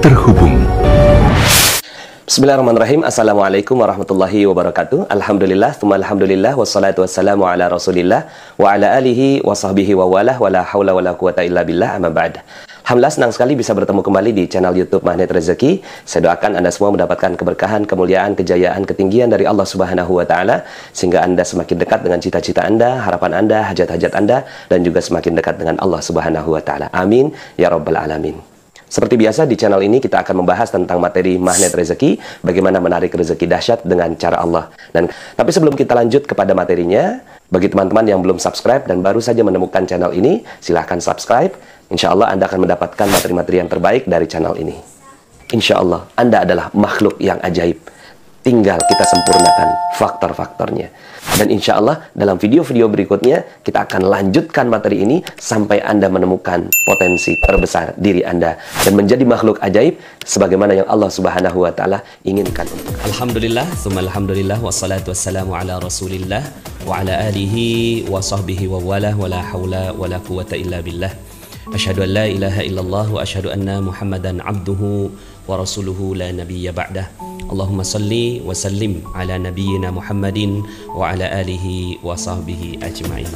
terhubung. Bismillahirrahmanirrahim. Assalamualaikum warahmatullahi wabarakatuh. Alhamdulillah, tsumma alhamdulillah, wassalatu wassalamu ala rasulillah wa ala alihi wa sahbihi wa walah wa la hawla wa la quwata illa billah, amma ba'd. Alhamdulillah, senang sekali bisa bertemu kembali di channel YouTube Magnet Rezeki. Saya doakan Anda semua mendapatkan keberkahan, kemuliaan, kejayaan, ketinggian dari Allah Subhanahu wa taala sehingga Anda semakin dekat dengan cita-cita Anda, harapan Anda, hajat-hajat Anda, dan juga semakin dekat dengan Allah Subhanahu wa taala. Amin ya rabbal alamin. Seperti biasa di channel ini kita akan membahas tentang materi Magnet Rezeki, bagaimana menarik rezeki dahsyat dengan cara Allah. Tapi sebelum kita lanjut kepada materinya, bagi teman-teman yang belum subscribe dan baru saja menemukan channel ini, silahkan subscribe. Insya Allah Anda akan mendapatkan materi-materi yang terbaik dari channel ini. Insya Allah Anda adalah makhluk yang ajaib. Tinggal kita sempurnakan faktor-faktornya. Dan insya Allah dalam video-video berikutnya kita akan lanjutkan materi ini sampai Anda menemukan potensi terbesar diri Anda dan menjadi makhluk ajaib sebagaimana yang Allah Subhanahu wa taala inginkan untuk Anda. Alhamdulillah, tsumma alhamdulillah, wassalatu wassalamu ala rasulillah wa ala alihi wa sahbihi wa walah wa la hawla wa la quwata illa billah. Asyhadu an la ilaha illallah wa asyhadu anna Muhammadan abduhu wa rasuluhu la nabiyya ba'dah. Allahumma salli wa sallim ala nabiyyina Muhammadin wa ala alihi wa sahbihi ajma'in.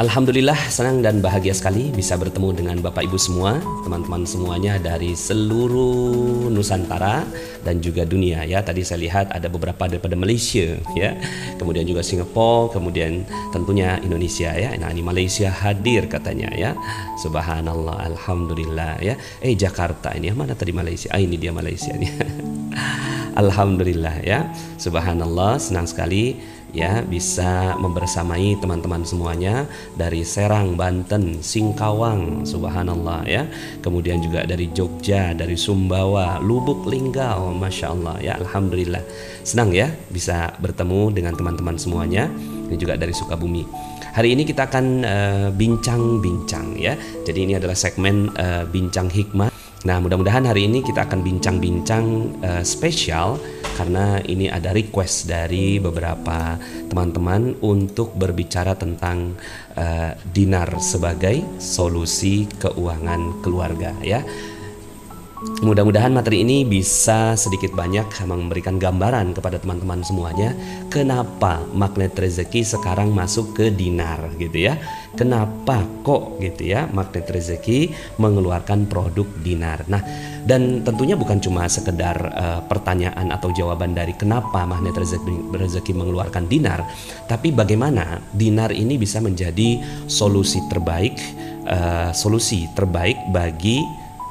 Alhamdulillah, senang dan bahagia sekali bisa bertemu dengan Bapak Ibu semua, teman-teman semuanya dari seluruh Nusantara dan juga dunia ya. Tadi saya lihat ada beberapa daripada Malaysia ya. Kemudian juga Singapura, kemudian tentunya Indonesia ya. Nah, ini Malaysia hadir katanya ya. Subhanallah, alhamdulillah ya. Jakarta ini mana tadi Malaysia? Ini dia Malaysia nih. Alhamdulillah ya. Subhanallah, senang sekali ya bisa membersamai teman-teman semuanya dari Serang, Banten, Singkawang, subhanallah ya. Kemudian juga dari Jogja, dari Sumbawa, Lubuk Linggau, masya Allah ya. Alhamdulillah, senang ya bisa bertemu dengan teman-teman semuanya. Ini juga dari Sukabumi. Hari ini kita akan bincang-bincang ya. Jadi ini adalah segmen bincang hikmah. Nah, mudah-mudahan hari ini kita akan bincang-bincang spesial karena ini ada request dari beberapa teman-teman untuk berbicara tentang dinar sebagai solusi keuangan keluarga ya. Mudah-mudahan materi ini bisa sedikit banyak memberikan gambaran kepada teman-teman semuanya kenapa Magnet Rezeki sekarang masuk ke dinar gitu ya. Kenapa kok gitu ya Magnet Rezeki mengeluarkan produk dinar. Nah, dan tentunya bukan cuma sekedar pertanyaan atau jawaban dari kenapa Magnet Rezeki mengeluarkan dinar, tapi bagaimana dinar ini bisa menjadi solusi terbaik bagi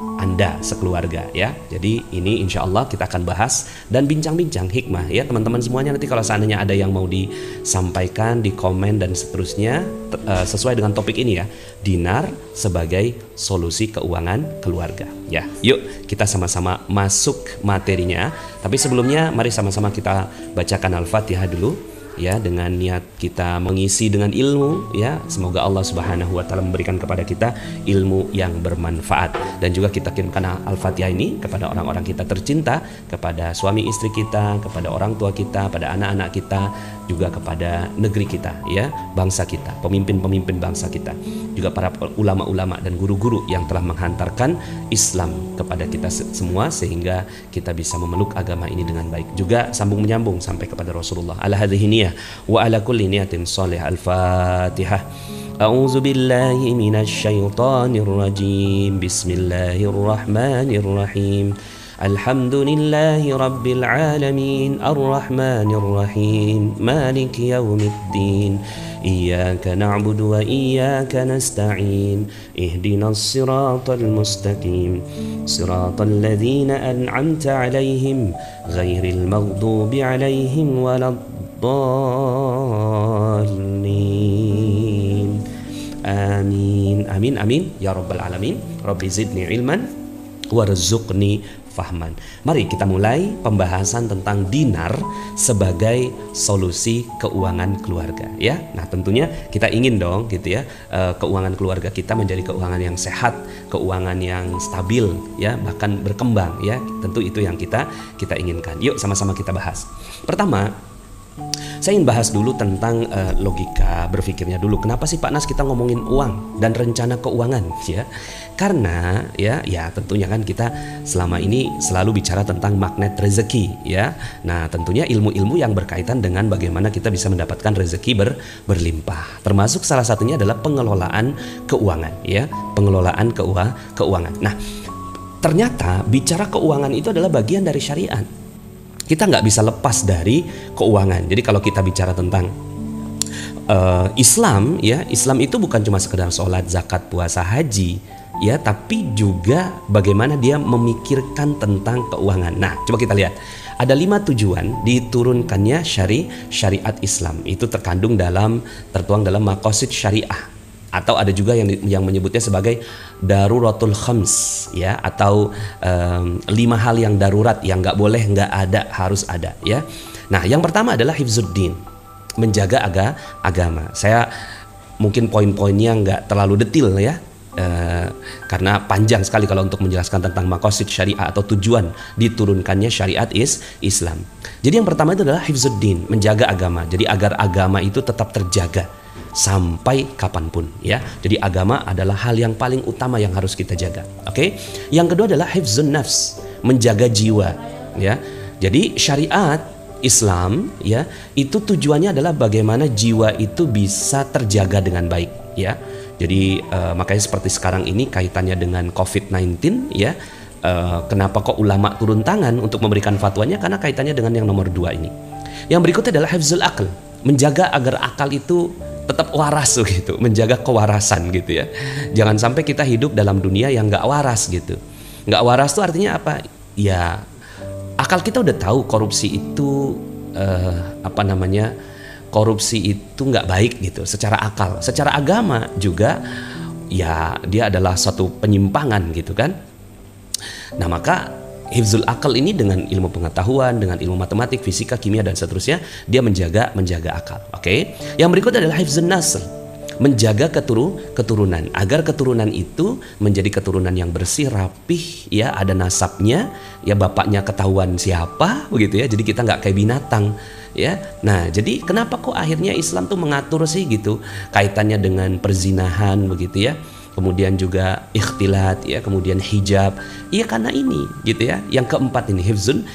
Anda sekeluarga ya. Jadi ini insya Allah kita akan bahas dan bincang-bincang hikmah ya teman-teman semuanya. Nanti kalau seandainya ada yang mau disampaikan di komen dan seterusnya sesuai dengan topik ini ya, dinar sebagai solusi keuangan keluarga ya. Yuk kita sama-sama masuk materinya. Tapi sebelumnya mari sama-sama kita bacakan Al-Fatihah dulu ya, dengan niat kita mengisi dengan ilmu ya. Semoga Allah Subhanahu wa taala memberikan kepada kita ilmu yang bermanfaat, dan juga kita kirimkan Al-Fatihah ini kepada orang-orang kita tercinta, kepada suami istri kita, kepada orang tua kita, pada anak-anak kita, juga kepada negeri kita ya, bangsa kita, pemimpin-pemimpin bangsa kita, juga para ulama-ulama dan guru-guru yang telah menghantarkan Islam kepada kita semua sehingga kita bisa memeluk agama ini dengan baik. Juga sambung menyambung sampai kepada Rasulullah. Ala hadhihi niyah wa ala kulli niyatin shalih. Al-Fatihah. A'udzu billahi minasy syaithanir rajim. Bismillahirrahmanirrahim. Alhamdulillahi rabbil alamin, arrahmanir rahim, maliki yaumiddin. Iyyaka na'budu wa iyyaka nasta'in. Ihdinas siratal mustaqim. Siratal ladzina an'amta 'alaihim ghairil maghdubi 'alaihim waladdallin. Amin. Amin amin ya rabbal alamin. Rabbi zidni ilman warzuqni fahman. Mari kita mulai pembahasan tentang dinar sebagai solusi keuangan keluarga ya. Nah, tentunya kita ingin dong gitu ya, keuangan keluarga kita menjadi keuangan yang sehat, keuangan yang stabil ya, bahkan berkembang ya. Tentu itu yang kita inginkan. Yuk sama-sama kita bahas. Pertama, Saya ingin bahas dulu tentang logika berpikirnya dulu. Kenapa sih Pak Nas kita ngomongin uang dan rencana keuangan ya? Karena ya tentunya kan kita selama ini selalu bicara tentang magnet rezeki ya. Nah, tentunya ilmu-ilmu yang berkaitan dengan bagaimana kita bisa mendapatkan rezeki berlimpah. Termasuk salah satunya adalah pengelolaan keuangan ya, pengelolaan keuangan. Nah, ternyata bicara keuangan itu adalah bagian dari syariat. Kita nggak bisa lepas dari keuangan. Jadi kalau kita bicara tentang Islam ya, Islam itu bukan cuma sekedar sholat, zakat, puasa, haji ya, tapi juga bagaimana dia memikirkan tentang keuangan. Nah, coba kita lihat. Ada 5 tujuan diturunkannya syariat Islam. Itu tertuang dalam maqasid syariah. Atau ada juga yang menyebutnya sebagai daruratul khams ya, atau 5 hal yang darurat yang nggak boleh nggak ada, harus ada ya. Nah, yang pertama adalah hifzuddin, menjaga agama. Saya mungkin poin-poinnya nggak terlalu detail ya, karena panjang sekali kalau untuk menjelaskan tentang maqasid syariah atau tujuan diturunkannya syariat Islam. Jadi yang pertama itu adalah hifzuddin, menjaga agama. Jadi agar agama itu tetap terjaga sampai kapanpun ya. Jadi agama adalah hal yang paling utama yang harus kita jaga. Oke. Yang kedua adalah hifzun nafs, menjaga jiwa ya. Jadi syariat Islam ya, itu tujuannya adalah bagaimana jiwa itu bisa terjaga dengan baik ya. Jadi makanya seperti sekarang ini kaitannya dengan COVID-19 ya. Kenapa kok ulama turun tangan untuk memberikan fatwanya? Karena kaitannya dengan yang nomor 2 ini. Yang berikutnya adalah hifzul aql, menjaga agar akal itu tetap waras gitu, menjaga kewarasan gitu ya. Jangan sampai kita hidup dalam dunia yang nggak waras gitu. Nggak waras itu artinya apa? Ya akal kita udah tahu korupsi itu korupsi itu nggak baik gitu secara akal. Secara agama juga ya dia adalah suatu penyimpangan gitu kan. Nah, maka hifzul akal ini dengan ilmu pengetahuan, dengan ilmu matematik, fisika, kimia dan seterusnya, dia menjaga akal. Oke. Yang berikut adalah hifzun nasl, menjaga keturunan agar keturunan itu menjadi keturunan yang bersih, rapih ya, ada nasabnya ya, bapaknya ketahuan siapa begitu ya. Jadi kita nggak kayak binatang ya. Nah, jadi kenapa kok akhirnya Islam tuh mengatur sih gitu kaitannya dengan perzinahan begitu ya. Kemudian juga ikhtilat ya, kemudian hijab. Iya karena ini gitu ya. Yang keempat ini hifzun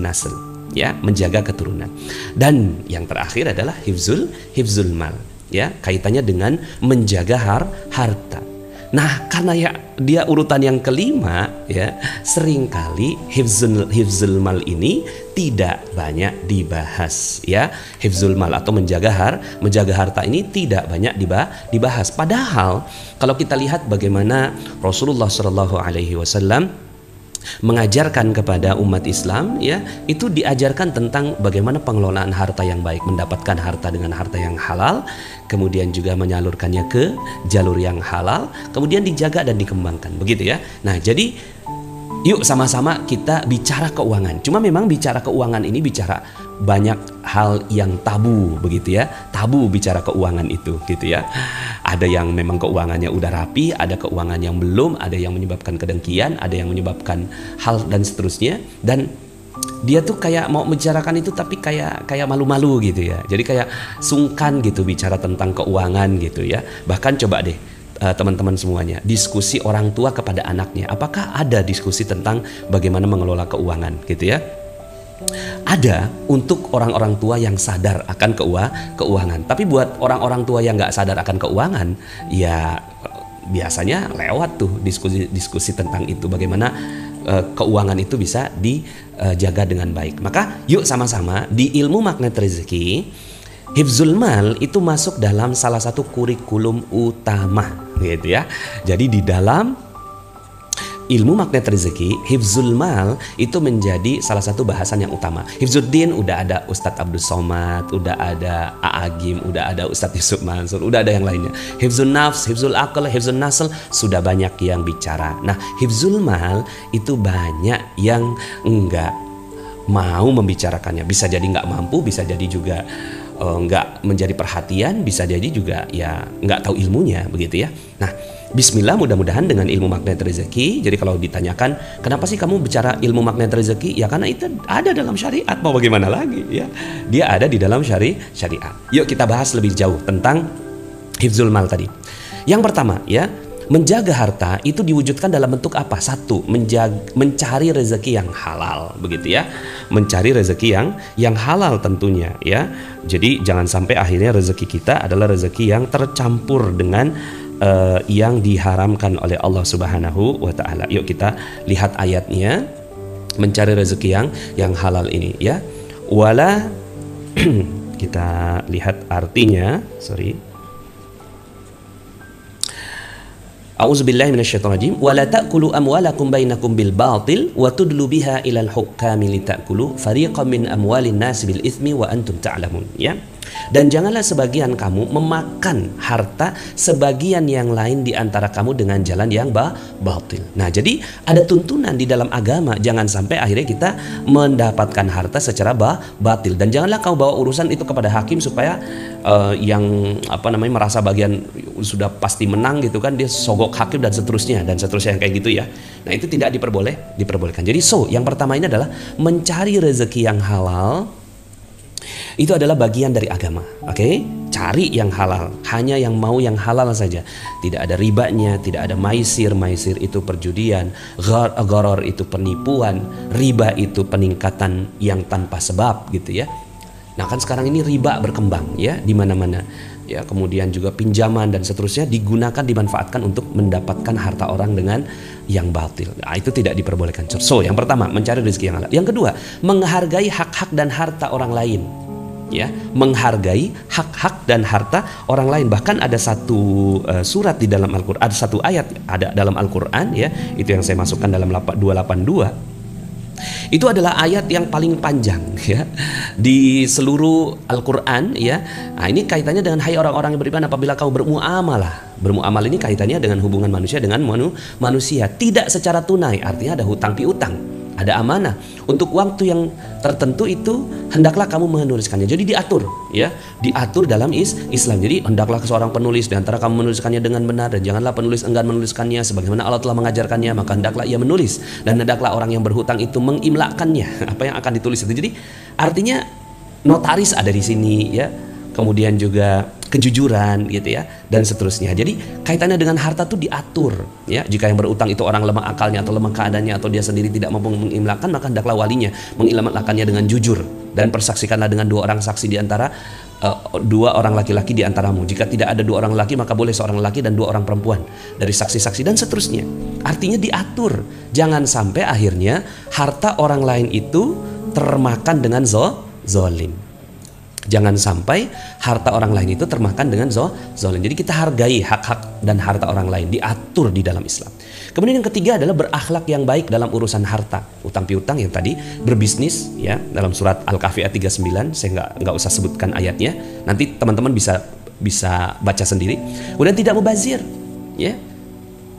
nasl ya, menjaga keturunan. Dan yang terakhir adalah hifzul mal ya, kaitannya dengan menjaga harta. Nah, karena ya dia urutan yang kelima ya, seringkali hifzul mal ini tidak banyak dibahas ya. Hifzul mal atau menjaga harta ini tidak banyak dibahas. Padahal kalau kita lihat bagaimana Rasulullah SAW mengajarkan kepada umat Islam ya, itu diajarkan tentang bagaimana pengelolaan harta yang baik, mendapatkan harta dengan harta yang halal, kemudian juga menyalurkannya ke jalur yang halal, kemudian dijaga dan dikembangkan begitu ya. Nah, jadi yuk sama-sama kita bicara keuangan. Cuma memang bicara keuangan ini bicara banyak hal yang tabu begitu ya. Tabu bicara keuangan itu gitu ya. Ada yang memang keuangannya udah rapi, ada keuangan yang belum, ada yang menyebabkan kedengkian, ada yang menyebabkan hal dan seterusnya. Dan dia tuh kayak mau membicarakan itu tapi kayak malu-malu gitu ya. Jadi kayak sungkan gitu bicara tentang keuangan gitu ya. Bahkan coba deh teman-teman semuanya, diskusi orang tua kepada anaknya. Apakah ada diskusi tentang bagaimana mengelola keuangan gitu ya? Ada untuk orang-orang tua yang sadar akan keuangan. Tapi buat orang-orang tua yang nggak sadar akan keuangan, ya biasanya lewat tuh diskusi tentang itu. Bagaimana keuangan itu bisa dijaga dengan baik. Maka yuk sama-sama di ilmu magnet rezeki, hifzul mal itu masuk dalam salah satu kurikulum utama gitu ya. Jadi di dalam ilmu magnet rezeki, hifzul mal itu menjadi salah satu bahasan yang utama. Hifzuddin udah ada Ustadz Abdul Somad, udah ada A'agim, udah ada Ustadz Yusuf Mansur, udah ada yang lainnya. Hifzun nafs, hifzul akal, hifzun nasl, sudah banyak yang bicara. Nah, hifzul mal itu banyak yang enggak mau membicarakannya. Bisa jadi nggak mampu, bisa jadi juga nggak menjadi perhatian, bisa jadi juga ya nggak tahu ilmunya begitu ya. Nah, bismillah, mudah-mudahan dengan ilmu magnet rezeki. Jadi kalau ditanyakan kenapa sih kamu bicara ilmu magnet rezeki, ya karena itu ada dalam syariat, mau bagaimana lagi ya, dia ada di dalam syariat. Yuk kita bahas lebih jauh tentang hifzul mal tadi. Yang pertama ya, menjaga harta itu diwujudkan dalam bentuk apa? Satu, mencari rezeki yang halal, begitu ya. Mencari rezeki yang halal tentunya ya. Jadi jangan sampai akhirnya rezeki kita adalah rezeki yang tercampur dengan yang diharamkan oleh Allah Subhanahu wa taala. Yuk kita lihat ayatnya. Mencari rezeki yang halal ini ya. Wala kita lihat artinya, A'udzubillahi minasyaitonirrajim. Wa la ta'kulu amwalakum bainakum bil batil wa tudlu biha ilal hukami litakulu fariqam min amwalin nas bil itsmi wa antum ta'lamun ya. Dan janganlah sebagian kamu memakan harta sebagian yang lain di antara kamu dengan jalan yang batil. Nah, jadi ada tuntunan di dalam agama, jangan sampai akhirnya kita mendapatkan harta secara batil. Dan janganlah kau bawa urusan itu kepada hakim supaya yang merasa bagian sudah pasti menang gitu kan, dia sogok hakim dan seterusnya yang kayak gitu ya. Nah, itu tidak diperbolehkan. Jadi yang pertama ini adalah mencari rezeki yang halal. Itu adalah bagian dari agama, oke? Cari yang halal, hanya yang mau yang halal saja. Tidak ada ribanya, tidak ada maisir itu perjudian, gharar itu penipuan, riba itu peningkatan yang tanpa sebab gitu ya. Nah, kan sekarang ini riba berkembang ya di mana-mana. Ya, kemudian juga pinjaman dan seterusnya digunakan, dimanfaatkan untuk mendapatkan harta orang dengan yang batil. Nah, itu tidak diperbolehkan. Yang pertama, mencari rezeki yang halal. Yang kedua, menghargai hak-hak dan harta orang lain. Ya, menghargai hak-hak dan harta orang lain. Bahkan ada satu surat di dalam Al-Qur'an, ada satu ayat ada dalam Al-Qur'an ya, itu yang saya masukkan dalam 282. Itu adalah ayat yang paling panjang ya di seluruh Al-Qur'an ya. Nah, ini kaitannya dengan hai orang-orang yang beriman, apabila kau bermuamalah. Bermuamal ini kaitannya dengan hubungan manusia dengan manusia, tidak secara tunai, artinya ada hutang piutang. Ada amanah. Untuk waktu yang tertentu itu hendaklah kamu menuliskannya. Jadi diatur ya, diatur dalam Islam. Jadi hendaklah seorang penulis di antara kamu menuliskannya dengan benar, dan janganlah penulis enggan menuliskannya sebagaimana Allah telah mengajarkannya, maka hendaklah ia menulis, dan hendaklah orang yang berhutang itu mengimlakkannya apa yang akan ditulis itu. Jadi artinya notaris ada di sini ya. Kemudian juga kejujuran gitu ya, dan seterusnya. Jadi kaitannya dengan harta tuh diatur ya. Jika yang berutang itu orang lemah akalnya atau lemah keadaannya, atau dia sendiri tidak mampu mengimlakkan, maka hendaklah walinya mengimlakkannya dengan jujur, dan persaksikanlah dengan 2 orang saksi di antara 2 orang laki-laki di antaramu. Jika tidak ada 2 orang laki, maka boleh seorang laki dan 2 orang perempuan dari saksi-saksi, dan seterusnya. Artinya diatur, jangan sampai akhirnya harta orang lain itu termakan dengan zolim. Jangan sampai harta orang lain itu termakan dengan zalim. Jadi kita hargai hak-hak dan harta orang lain, diatur di dalam Islam. Kemudian yang ketiga adalah berakhlak yang baik dalam urusan harta. Utang piutang yang tadi, berbisnis ya, dalam surat Al-Kahfi ayat 39, saya nggak usah sebutkan ayatnya. Nanti teman-teman bisa baca sendiri. Kemudian tidak mubazir ya.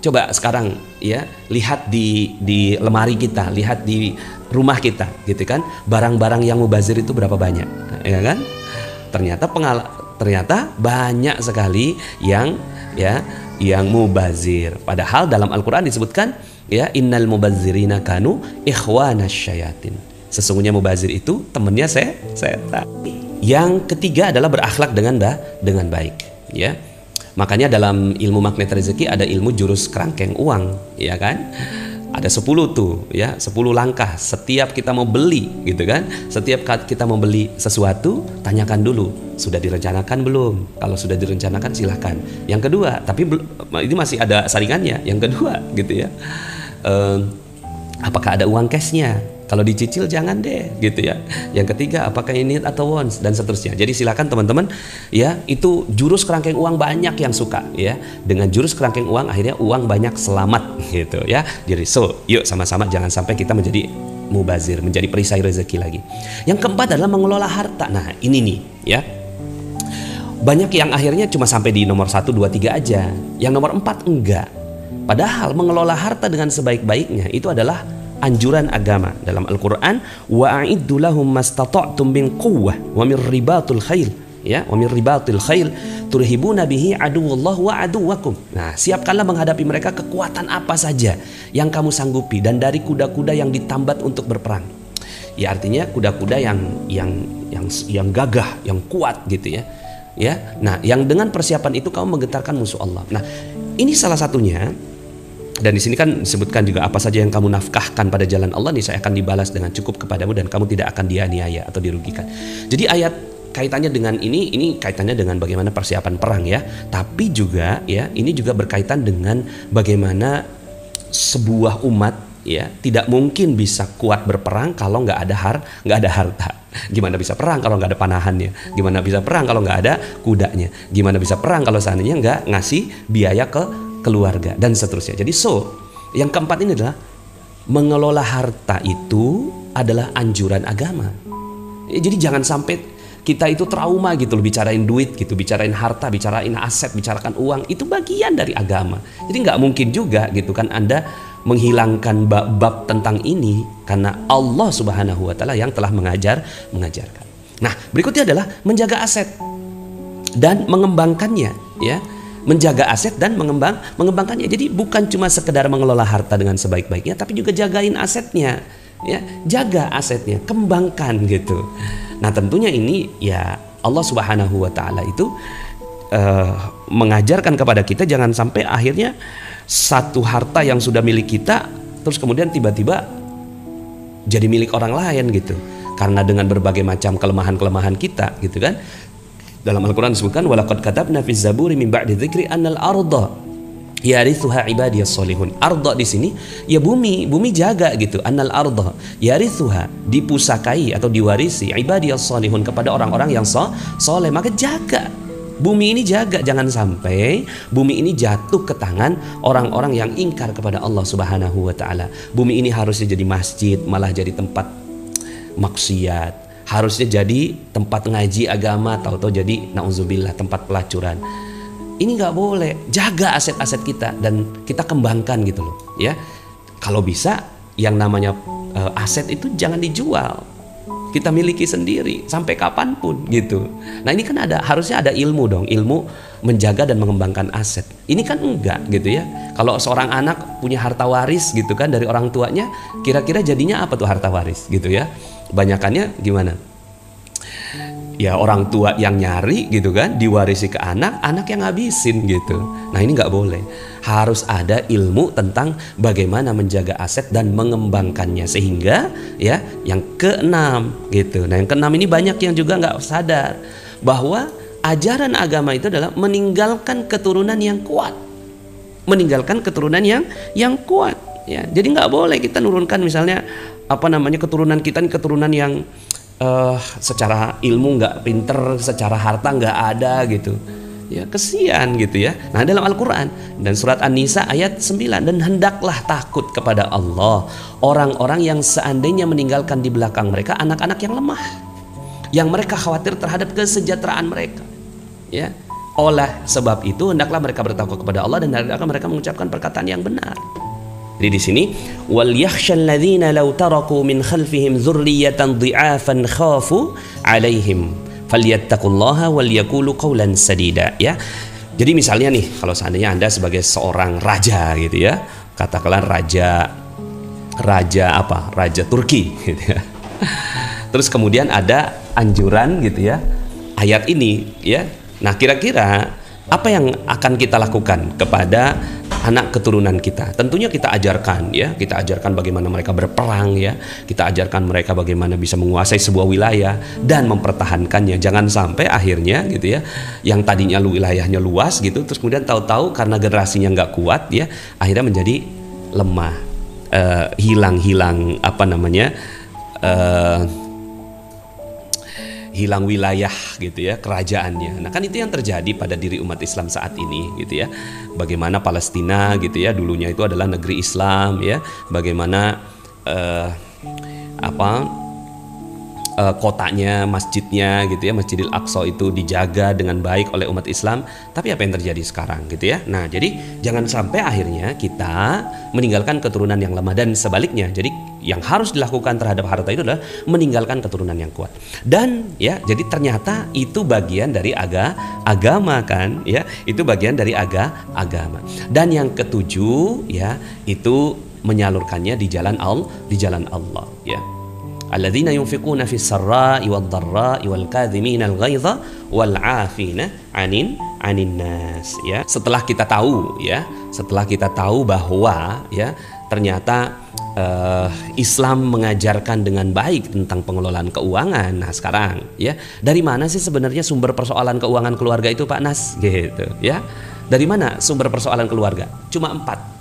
Coba sekarang ya, lihat di lemari kita, lihat di rumah kita gitu kan, barang-barang yang mubazir itu berapa banyak ya kan? Ternyata banyak sekali yang mubazir. Padahal dalam Al-Qur'an disebutkan ya, innal mubazzirina kanu ikhwanas syayatin. Sesungguhnya mubazir itu temannya setan. Yang ketiga adalah berakhlak dengan baik ya. Makanya dalam ilmu magnet rezeki ada ilmu jurus kerangkeng uang ya kan. Ada 10 tuh ya, 10 langkah setiap kita mau beli gitu kan. Setiap kita mau beli sesuatu, tanyakan dulu sudah direncanakan belum. Kalau sudah direncanakan silahkan. Yang kedua, tapi ini masih ada saringannya. Yang kedua gitu ya, apakah ada uang cashnya? Kalau dicicil jangan deh gitu ya. Yang ketiga, apakah ini atau wants, dan seterusnya. Jadi silakan teman-teman ya, itu jurus kerangkeng uang banyak yang suka ya. Dengan jurus kerangkeng uang akhirnya uang banyak selamat gitu ya. Jadi yuk sama-sama jangan sampai kita menjadi mubazir, menjadi perisai rezeki lagi. Yang keempat adalah mengelola harta. Nah, ini nih ya. Banyak yang akhirnya cuma sampai di nomor 1, 2, 3 aja. Yang nomor 4 enggak. Padahal mengelola harta dengan sebaik-baiknya itu adalah anjuran agama dalam Al-Qur'an, wa a'iddu lahum mastata'tum min quwwah wa min ribatul khail Ya, wa min ribatil khail turhibuna bihi aduwallahu wa aduwakum. Nah, siapkanlah menghadapi mereka kekuatan apa saja yang kamu sanggupi dan dari kuda-kuda yang ditambat untuk berperang. Ya, artinya kuda-kuda yang gagah, yang kuat gitu ya. Ya. Nah, yang dengan persiapan itu kamu menggetarkan musuh Allah. Nah, ini salah satunya. Dan di sini kan disebutkan juga apa saja yang kamu nafkahkan pada jalan Allah nih saya akan dibalas dengan cukup kepadamu dan kamu tidak akan dianiaya atau dirugikan. Jadi ayat kaitannya dengan ini kaitannya dengan bagaimana persiapan perang ya. Tapi juga ya ini juga berkaitan dengan bagaimana sebuah umat ya tidak mungkin bisa kuat berperang kalau nggak ada harta. Gimana bisa perang kalau nggak ada panahannya? Gimana bisa perang kalau nggak ada kudanya? Gimana bisa perang kalau seandainya nggak ngasih biaya ke keluarga dan seterusnya. Jadi yang keempat ini adalah mengelola harta itu adalah anjuran agama. Jadi jangan sampai kita itu trauma gitu loh bicarain duit gitu, bicarain harta, bicarain aset, bicarakan uang, itu bagian dari agama. Jadi nggak mungkin juga gitu kan Anda menghilangkan bab tentang ini karena Allah Subhanahu wa taala yang telah mengajarkan. Nah, berikutnya adalah menjaga aset dan mengembangkannya ya. Menjaga aset dan mengembangkannya. Jadi bukan cuma sekedar mengelola harta dengan sebaik-baiknya, tapi juga jagain asetnya, ya, jaga asetnya, kembangkan gitu. Nah tentunya ini ya Allah Subhanahu Wa Taala itu mengajarkan kepada kita jangan sampai akhirnya satu harta yang sudah milik kita terus kemudian tiba-tiba jadi milik orang lain gitu. Karena dengan berbagai macam kelemahan-kelemahan kita gitu kan. Dalam Al-Quran disebutkan walaqad katabna fiz zaburi min ba'di dzikri annal arda yarithuha ibadiyas solihun. Arda di sini ya bumi jaga gitu. Annal arda yarithuha dipusakai atau diwarisi ibadiyas solihun kepada orang-orang yang soleh. Maka jaga bumi ini, jaga jangan sampai bumi ini jatuh ke tangan orang-orang yang ingkar kepada Allah Subhanahu wa taala. Bumi ini harusnya jadi masjid malah jadi tempat maksiat. Harusnya jadi tempat ngaji agama, tahu-tahu jadi na'udzubillah tempat pelacuran. Ini nggak boleh. Jaga aset-aset kita dan kita kembangkan gitu loh, ya. Kalau bisa yang namanya aset itu jangan dijual. Kita miliki sendiri sampai kapanpun gitu. Nah ini kan harusnya ada ilmu dong, ilmu menjaga dan mengembangkan aset. Ini kan enggak gitu ya. Kalau seorang anak punya harta waris gitu kan dari orang tuanya, kira-kira jadinya apa tuh harta waris gitu ya? Banyakannya gimana? Ya orang tua yang nyari gitu kan, diwarisi ke anak yang ngabisin gitu. Nah ini nggak boleh. Harus ada ilmu tentang bagaimana menjaga aset dan mengembangkannya sehingga ya yang keenam gitu. Nah yang keenam ini banyak yang juga nggak sadar bahwa ajaran agama itu adalah meninggalkan keturunan yang kuat, meninggalkan keturunan yang kuat. Ya jadi nggak boleh kita nurunkan misalnya keturunan kita ini keturunan yang secara ilmu nggak pinter, secara harta nggak ada gitu. Ya kesian gitu ya. Nah dalam Al-Quran dan surat An-Nisa ayat 9, dan hendaklah takut kepada Allah orang-orang yang seandainya meninggalkan di belakang mereka anak-anak yang lemah, yang mereka khawatir terhadap kesejahteraan mereka. Ya, oleh sebab itu hendaklah mereka bertakwa kepada Allah dan hendaklah mereka mengucapkan perkataan yang benar. Jadi di sini wal yakhshal ladzina law taraku min khalfihim dzurriyyatan dhi'afan khafu 'alaihim falyattaqullaha wal yaqulu qawlan sadida ya. Jadi misalnya nih kalau seandainya Anda sebagai seorang raja gitu ya, katakanlah raja Turki gitu ya. Terus kemudian ada anjuran gitu ya, ayat ini ya. Nah kira-kira apa yang akan kita lakukan kepada anak keturunan kita? Tentunya kita ajarkan ya, kita ajarkan bagaimana mereka berperang ya, kita ajarkan mereka bagaimana bisa menguasai sebuah wilayah dan mempertahankannya. Jangan sampai akhirnya gitu ya, yang tadinya wilayahnya luas gitu, terus kemudian tahu-tahu karena generasinya nggak kuat ya, akhirnya menjadi lemah, hilang hilang wilayah gitu ya, kerajaannya. Nah kan itu yang terjadi pada diri umat Islam saat ini gitu ya. Bagaimana Palestina gitu ya, dulunya itu adalah negeri Islam ya. Bagaimana kotanya, masjidnya gitu ya, Masjidil Aqsa itu dijaga dengan baik oleh umat Islam. Tapi apa yang terjadi sekarang gitu ya. Nah, jadi jangan sampai akhirnya kita meninggalkan keturunan yang lemah, dan sebaliknya. Jadi yang harus dilakukan terhadap harta itu adalah meninggalkan keturunan yang kuat. Dan ya, jadi ternyata itu bagian dari agama kan ya, itu bagian dari agama. Dan yang ketujuh ya, itu menyalurkannya di jalan Allah ya. Alladzina yunfiquna fis sarra'i wad dharra'i wal kadhimina al ghaidha wal 'afina 'anin nas ya. Setelah kita tahu bahwa ya ternyata Islam mengajarkan dengan baik tentang pengelolaan keuangan. Nah, sekarang ya, dari mana sih sebenarnya sumber persoalan keuangan keluarga itu, Pak Nas? Gitu ya. Dari mana sumber persoalan keluarga? Cuma 4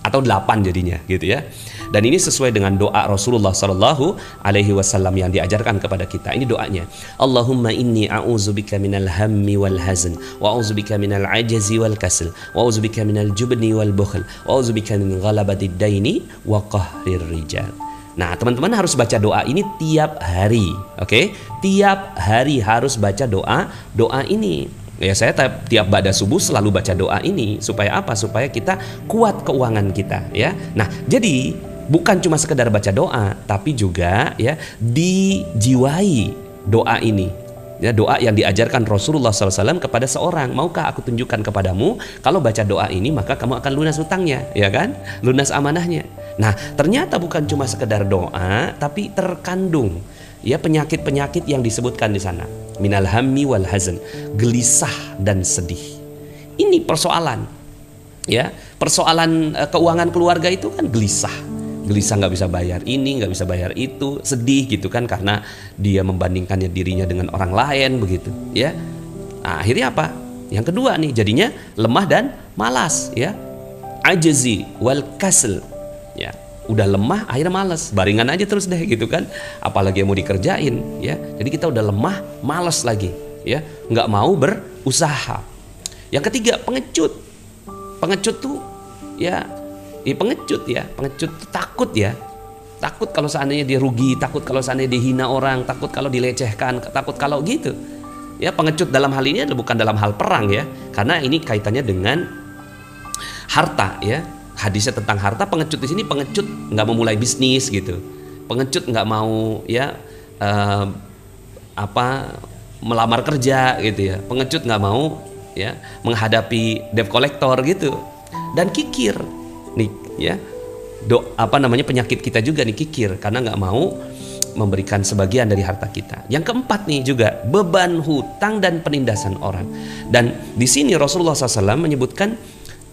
atau 8 jadinya gitu ya. Dan ini sesuai dengan doa Rasulullah Shallallahu Alaihi Wasallam yang diajarkan kepada kita. Ini doanya: Allahumma inni a'udzubika minal hammi wal hazn, wa a'udzubika minal ajazi wal kasl, wa a'udzubika minal jubni wal bukhl, wa a'udzubika min ghalabatid daini wa qahrir rijal. Nah, teman-teman harus baca doa ini tiap hari, oke? Tiap hari harus baca doa ini. Ya, saya tiap ba'da subuh selalu baca doa ini supaya apa? Supaya kita kuat keuangan kita ya. Nah, jadi bukan cuma sekedar baca doa, tapi juga ya dijiwai doa ini. Ya, doa yang diajarkan Rasulullah SAW kepada seorang. Maukah aku tunjukkan kepadamu, kalau baca doa ini maka kamu akan lunas hutangnya, ya kan? Lunas amanahnya. Nah, ternyata bukan cuma sekedar doa, tapi terkandung ya penyakit-penyakit yang disebutkan di sana. Minal hammi wal hazn, gelisah dan sedih. Ini persoalan ya, persoalan keuangan keluarga itu kan gelisah nggak bisa bayar ini, nggak bisa bayar itu, sedih gitu kan, karena dia membandingkannya dirinya dengan orang lain begitu ya. Nah, akhirnya apa? Yang kedua nih, jadinya lemah dan malas ya, ajazi wal kasl ya. Udah lemah, akhirnya malas, baringan aja terus deh gitu kan, apalagi yang mau dikerjain ya. Jadi kita udah lemah, malas lagi ya, nggak mau berusaha. Yang ketiga, pengecut tuh ya, pengecut tuh takut kalau seandainya dia rugi, takut kalau seandainya dihina orang, takut kalau dilecehkan, takut kalau gitu ya. Pengecut dalam hal ini adalah bukan dalam hal perang ya, karena ini kaitannya dengan harta ya. Hadisnya tentang harta. Pengecut di sini pengecut nggak mau mulai bisnis gitu, pengecut nggak mau ya melamar kerja gitu ya, pengecut nggak mau ya menghadapi debt collector gitu, dan kikir nih ya, penyakit kita juga nih, kikir karena nggak mau memberikan sebagian dari harta kita. Yang keempat nih juga beban hutang dan penindasan orang. Dan di sini Rasulullah SAW menyebutkan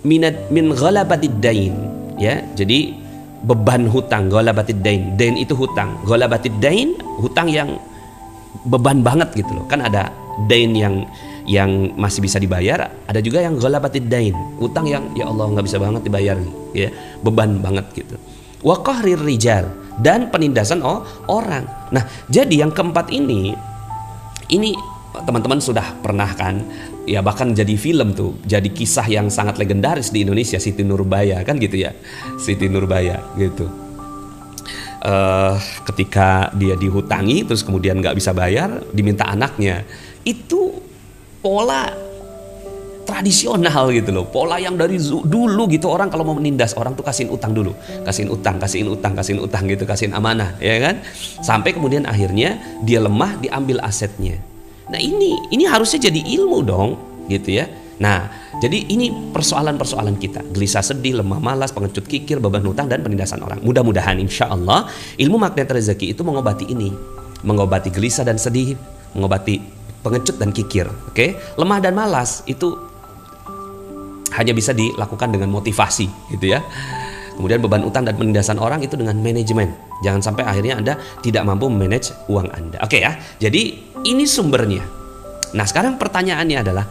min ghalabatid dain ya. Jadi beban hutang, ghalabatid dain, dain itu hutang, ghalabatid dain hutang yang beban banget gitu loh. Kan ada dain yang masih bisa dibayar, ada juga yang ghalabatid dain, hutang yang ya Allah nggak bisa banget dibayar nih ya, beban banget gitu. Wa qahrir rijal, dan penindasan orang. Nah, jadi yang keempat ini teman-teman sudah pernah kan ya, bahkan jadi film tuh, jadi kisah yang sangat legendaris di Indonesia, Siti Nurbaya kan gitu ya, Siti Nurbaya gitu. Ketika dia dihutangi terus kemudian nggak bisa bayar, diminta anaknya. Itu pola tradisional gitu loh, pola yang dari dulu gitu. Orang kalau mau menindas orang tuh kasihin utang dulu, kasihin utang gitu, kasihin amanah ya kan, sampai kemudian akhirnya dia lemah, diambil asetnya. Nah, ini harusnya jadi ilmu dong gitu ya. Nah, jadi ini persoalan-persoalan kita, gelisah, sedih, lemah, malas, pengecut, kikir, beban hutang, dan penindasan orang. Mudah-mudahan insya Allah ilmu magnet rezeki itu mengobati ini, mengobati gelisah dan sedih, mengobati pengecut dan kikir. Oke? Lemah dan malas itu hanya bisa dilakukan dengan motivasi gitu ya. Kemudian beban utang dan penindasan orang itu dengan manajemen. Jangan sampai akhirnya Anda tidak mampu memanage uang Anda. Oke ya. Jadi ini sumbernya. Nah, sekarang pertanyaannya adalah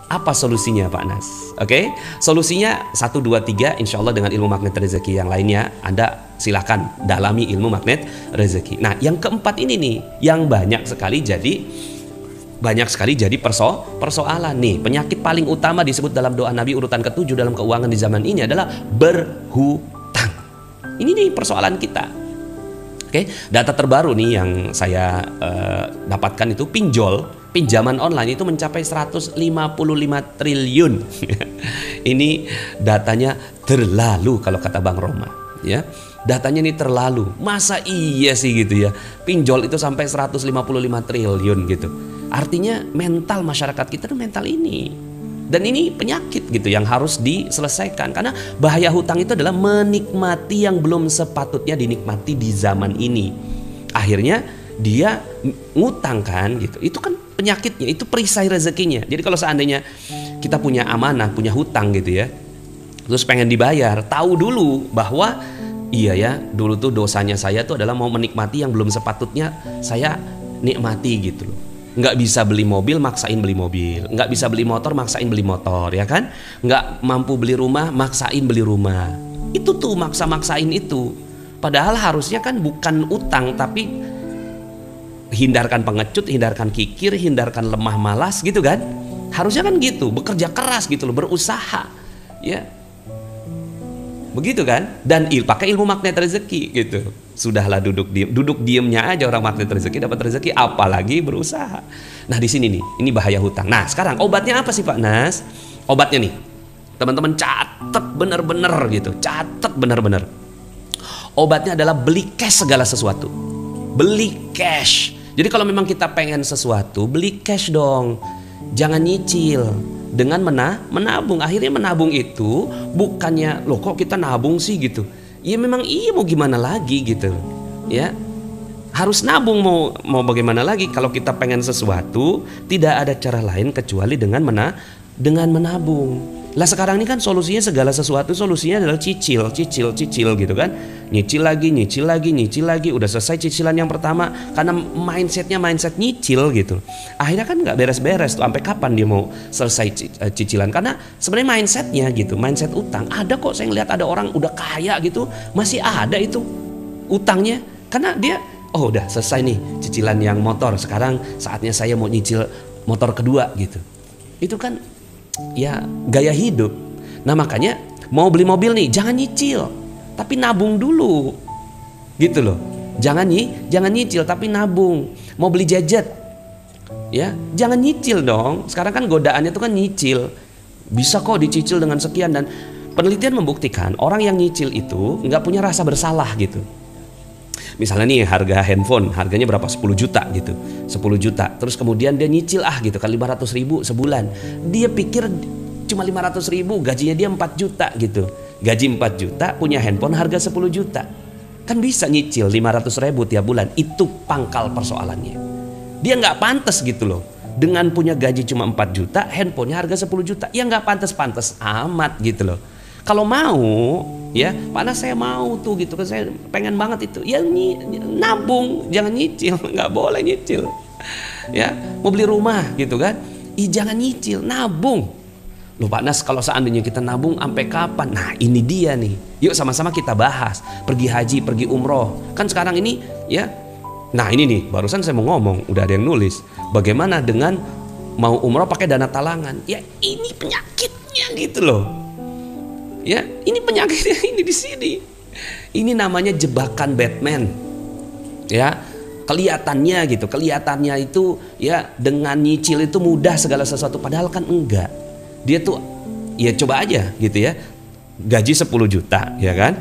apa solusinya Pak Nas? Oke, solusinya 1, 2, 3 insya Allah dengan ilmu magnet rezeki yang lainnya. Anda silahkan dalami ilmu magnet rezeki. Nah, yang keempat ini nih yang banyak sekali jadi persoalan nih. Penyakit paling utama disebut dalam doa Nabi urutan ke-7 dalam keuangan di zaman ini adalah berhutang. Ini nih persoalan kita. Oke, Oke, data terbaru nih yang saya dapatkan itu pinjaman online itu mencapai 155 triliun. Ini datanya terlalu kalau kata Bang Roma, ya. Datanya ini terlalu. Masa iya sih gitu ya? Pinjol itu sampai 155 triliun gitu. Artinya mental masyarakat kita tuh mental ini. Dan ini penyakit gitu yang harus diselesaikan. Karena bahaya hutang itu adalah menikmati yang belum sepatutnya dinikmati di zaman ini. Akhirnya dia ngutang kan gitu. Itu kan penyakitnya, itu perisai rezekinya. Jadi kalau seandainya kita punya amanah, punya hutang gitu ya, terus pengen dibayar, tahu dulu bahwa iya ya, dulu tuh dosanya saya tuh adalah mau menikmati yang belum sepatutnya saya nikmati gitu loh. Nggak bisa beli mobil, maksain beli mobil. Nggak bisa beli motor, maksain beli motor, ya kan? Nggak mampu beli rumah, maksain beli rumah. Itu tuh maksa-maksain itu. Padahal harusnya kan bukan utang, tapi hindarkan pengecut, hindarkan kikir, hindarkan lemah malas gitu kan? Harusnya kan gitu, bekerja keras gitu loh, berusaha, ya. Begitu kan? Dan pakai ilmu magnet rezeki gitu. Sudahlah duduk diemnya aja orang magnet rezeki dapat rezeki, apalagi berusaha. Nah, di sini nih, ini bahaya hutang. Nah, sekarang obatnya apa sih Pak Nas? Obatnya nih, teman-teman catat bener-bener gitu, catat bener-bener. Obatnya adalah beli cash segala sesuatu. Beli cash. Jadi kalau memang kita pengen sesuatu, beli cash dong. Jangan nyicil. Dengan menabung. Akhirnya menabung itu bukannya loh kok kita nabung sih gitu. Ya memang iya, mau gimana lagi gitu. Ya. Harus nabung, mau bagaimana lagi kalau kita pengen sesuatu, tidak ada cara lain kecuali dengan menabung. Lah sekarang ini kan solusinya segala sesuatu solusinya adalah cicil gitu kan. Nyicil lagi, udah selesai cicilan yang pertama karena mindset nyicil gitu. Akhirnya kan nggak beres-beres tuh, sampai kapan dia mau selesai cicilan, karena sebenarnya mindsetnya gitu, mindset utang. Ada kok saya ngeliat ada orang udah kaya gitu masih ada itu utangnya, karena dia udah selesai nih cicilan yang motor, sekarang saatnya saya mau nyicil motor kedua gitu. Itu kan ya gaya hidup. Nah makanya mau beli mobil nih jangan nyicil, tapi nabung dulu gitu loh. Jangan nyicil tapi nabung. Mau beli gadget ya jangan nyicil dong. Sekarang kan godaannya tuh kan nyicil, bisa kok dicicil dengan sekian. Dan penelitian membuktikan orang yang nyicil itu nggak punya rasa bersalah gitu. Misalnya nih harga handphone harganya berapa, 10 juta gitu, 10 juta, terus kemudian dia nyicil gitu kan 500.000 sebulan. Dia pikir cuma 500.000, gajinya dia 4 juta gitu. Gaji 4 juta punya handphone harga 10 juta, kan bisa nyicil 500.000 tiap bulan. Itu pangkal persoalannya. Dia nggak pantas gitu loh, dengan punya gaji cuma 4 juta handphonenya harga 10 juta. Ya nggak pantas amat gitu loh. Kalau mau ya, Panas saya mau tuh gitu kan, saya pengen banget itu. Ya nabung, jangan nyicil, nggak boleh nyicil. Ya, mau beli rumah gitu kan, jangan nyicil, nabung. Loh Pak Nas, kalau seandainya kita nabung sampai kapan? Nah ini dia nih, yuk sama-sama kita bahas. Pergi haji, pergi umroh, kan sekarang ini ya. Nah ini nih, barusan saya mau ngomong, udah ada yang nulis. Bagaimana dengan mau umroh pakai dana talangan? Ya ini penyakitnya gitu loh. Ya, ini penyakitnya ini di sini. Ini namanya jebakan Batman. Ya, kelihatannya gitu, kelihatannya itu ya dengan nyicil itu mudah segala sesuatu, padahal kan enggak. Dia tuh ya coba aja gitu ya. Gaji 10 juta, ya kan?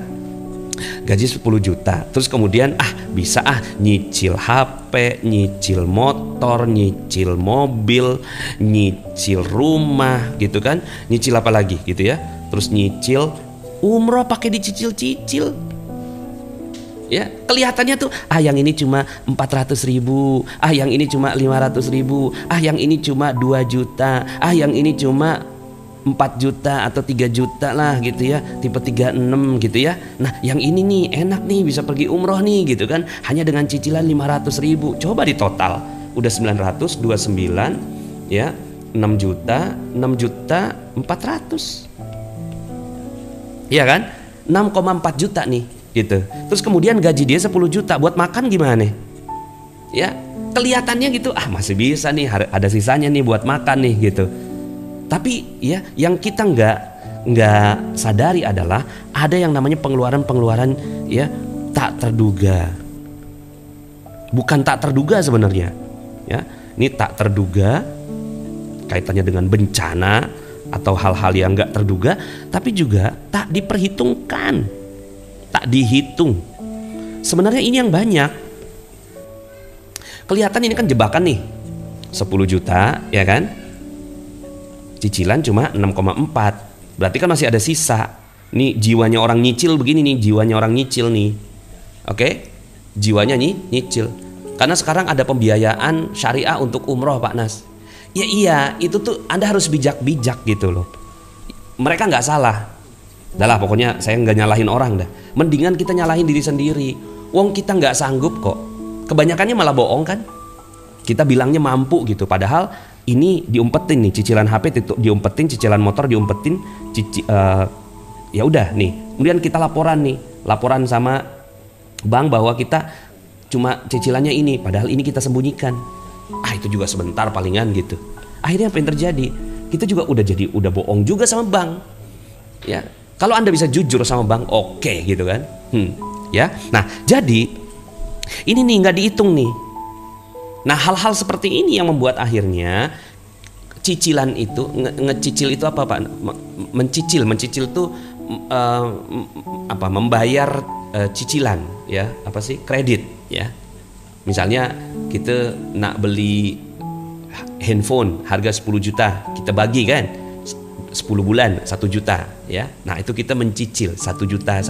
Gaji 10 juta. Terus kemudian bisa nyicil HP, nyicil motor, nyicil mobil, nyicil rumah gitu kan? Nyicil apa lagi gitu ya? Terus nyicil umroh pakai dicicil-cicil. Ya, kelihatannya tuh yang ini cuma 400.000, yang ini cuma 500.000, yang ini cuma 2 juta, yang ini cuma 4 juta atau 3 juta lah gitu ya, tipe 36 gitu ya. Nah yang ini nih enak nih, bisa pergi umroh nih gitu kan, hanya dengan cicilan 500.000. Coba di total udah 929 ya, 6 juta 400. Iya kan? 6,4 juta nih gitu. Terus kemudian gaji dia 10 juta, buat makan gimana? Ya, kelihatannya gitu, masih bisa nih, ada sisanya nih buat makan nih gitu. Tapi ya yang kita nggak sadari adalah ada yang namanya pengeluaran ya tak terduga. bukan tak terduga sebenarnya. Ya, ini tak terduga kaitannya dengan bencana atau hal-hal yang nggak terduga, tapi juga tak diperhitungkan, tak dihitung. Sebenarnya ini yang banyak. Kelihatan ini kan jebakan nih, 10 juta ya kan, cicilan cuma 6,4, berarti kan masih ada sisa. Nih jiwanya orang nyicil begini nih, jiwanya orang nyicil nih. Oke, jiwanya nyicil. Karena sekarang ada pembiayaan syariah untuk umroh Pak Nas. Ya iya, itu tuh Anda harus bijak-bijak gitu loh. Mereka nggak salah. Dah lah, pokoknya saya nggak nyalahin orang dah. Mendingan kita nyalahin diri sendiri. Wong kita nggak sanggup kok. Kebanyakannya malah bohong kan. Kita bilangnya mampu gitu. Padahal ini diumpetin nih, cicilan HP diumpetin, cicilan motor diumpetin, ya udah nih. Kemudian kita laporan sama bank bahwa kita cuma cicilannya ini, padahal ini kita sembunyikan. Itu juga sebentar palingan gitu. Akhirnya apa yang terjadi? Kita juga udah bohong juga sama bank. Ya, kalau Anda bisa jujur sama bank, oke gitu kan? Ya, nah jadi ini nih nggak dihitung nih. Nah hal-hal seperti ini yang membuat akhirnya cicilan itu ngecicil itu apa Pak? Mencicil tuh membayar cicilan ya, apa sih, kredit ya. Misalnya kita nak beli handphone harga 10 juta, kita bagi kan 10 bulan 1 juta ya. Nah itu kita mencicil 1 juta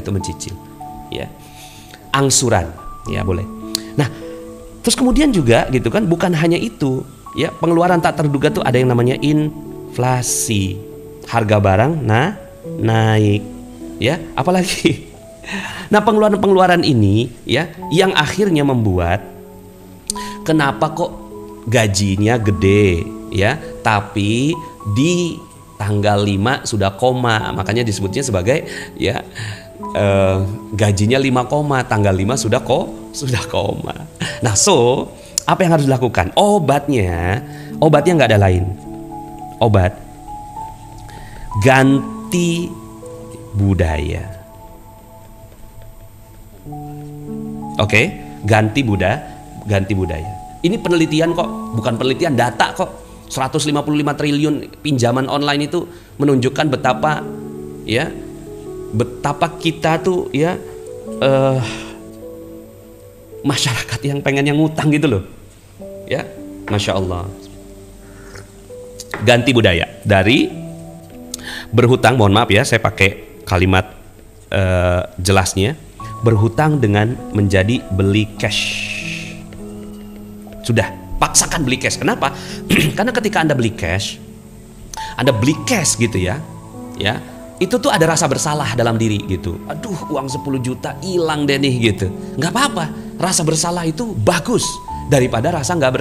itu mencicil ya. Angsuran ya boleh. Nah terus kemudian juga gitu kan, bukan hanya itu ya, pengeluaran tak terduga tuh ada yang namanya inflasi, harga barang naik ya, apalagi. Nah pengeluaran ini ya yang akhirnya membuat kenapa kok gajinya gede ya, tapi di tanggal 5 sudah koma, makanya disebutnya sebagai ya gajinya 5 koma, tanggal 5 sudah koma. Nah so apa yang harus dilakukan? Obatnya nggak ada lain, obat ganti budaya. Oke, ganti budaya. Ini penelitian kok, bukan penelitian, data kok. 155 triliun pinjaman online itu menunjukkan betapa kita tuh ya masyarakat yang pengen yang ngutang gitu loh. Ya, Masya Allah. Ganti budaya dari berhutang, mohon maaf ya, saya pakai kalimat jelasnya. Berhutang dengan menjadi beli cash. Sudah, paksakan beli cash. Kenapa? Karena ketika Anda beli cash gitu ya, itu tuh ada rasa bersalah dalam diri gitu. Aduh, uang 10 juta hilang deh nih gitu. Nggak apa-apa, rasa bersalah itu bagus daripada rasa nggak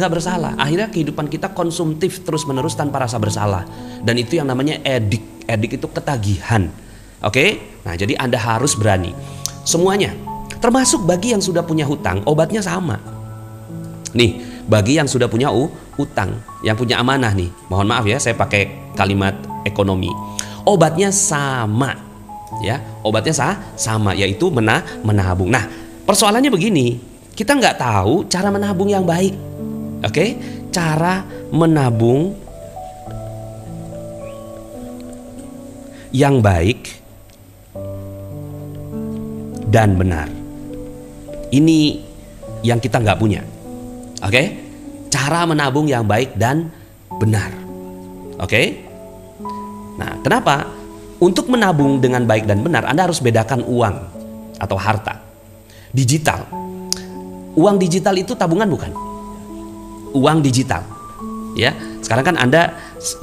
bersalah. Akhirnya kehidupan kita konsumtif terus-menerus tanpa rasa bersalah. Dan itu yang namanya edik. Edik itu ketagihan. Oke, nah jadi Anda harus berani. Semuanya, termasuk bagi yang sudah punya hutang, obatnya sama. Nih, bagi yang sudah punya utang, yang punya amanah nih, mohon maaf ya, saya pakai kalimat ekonomi. Obatnya sama, ya, obatnya sama, yaitu menabung. Nah, persoalannya begini, kita nggak tahu cara menabung yang baik. Oke, cara menabung yang baik dan benar. Ini yang kita nggak punya. Oke? Cara menabung yang baik dan benar. Oke? Nah, kenapa? Untuk menabung dengan baik dan benar, Anda harus bedakan uang atau harta. Digital. Uang digital itu tabungan bukan? Uang digital. Ya, sekarang kan Anda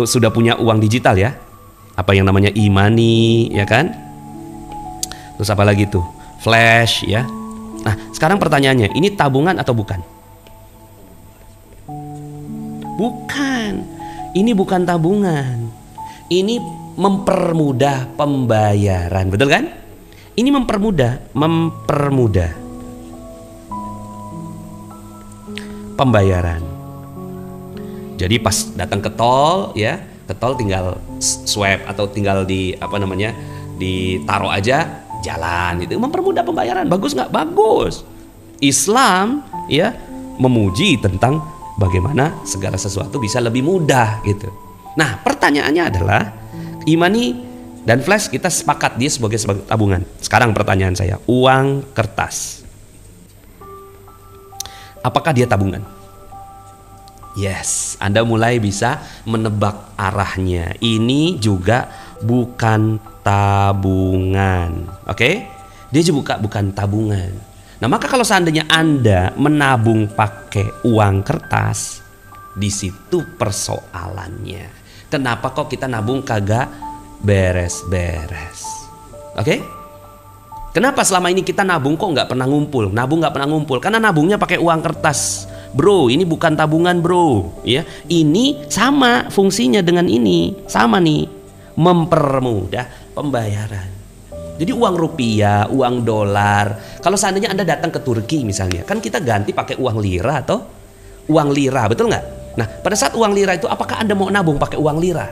sudah punya uang digital ya. Apa yang namanya e-money, ya kan? Terus apa lagi tuh? Flash ya. Nah, sekarang pertanyaannya, ini tabungan atau bukan? Bukan. Ini bukan tabungan. Ini mempermudah pembayaran, betul kan? Ini mempermudah pembayaran. Jadi pas datang ke tol ya, ke tol tinggal swipe atau tinggal ditaruh aja, jalan. Itu mempermudah pembayaran. Bagus nggak? Bagus. Islam ya memuji tentang bagaimana segala sesuatu bisa lebih mudah gitu. Nah, pertanyaannya adalah e-money dan flash kita sepakat dia sebagai tabungan. Sekarang pertanyaan saya, uang kertas, apakah dia tabungan? Yes, Anda mulai bisa menebak arahnya. Ini juga bukan tabungan. Oke? Dia juga bukan tabungan. Nah, maka kalau seandainya Anda menabung pakai uang kertas, di situ persoalannya. Kenapa kok kita nabung kagak beres-beres? Oke? Kenapa selama ini kita nabung kok nggak pernah ngumpul? Nabung nggak pernah ngumpul karena nabungnya pakai uang kertas. Bro, ini bukan tabungan, bro. Ya, ini sama fungsinya dengan ini, sama nih, mempermudah pembayaran. Jadi uang rupiah, uang dolar. Kalau seandainya Anda datang ke Turki misalnya, kan kita ganti pakai uang lira atau uang lira, betul nggak? Nah, pada saat uang lira itu, apakah Anda mau nabung pakai uang lira?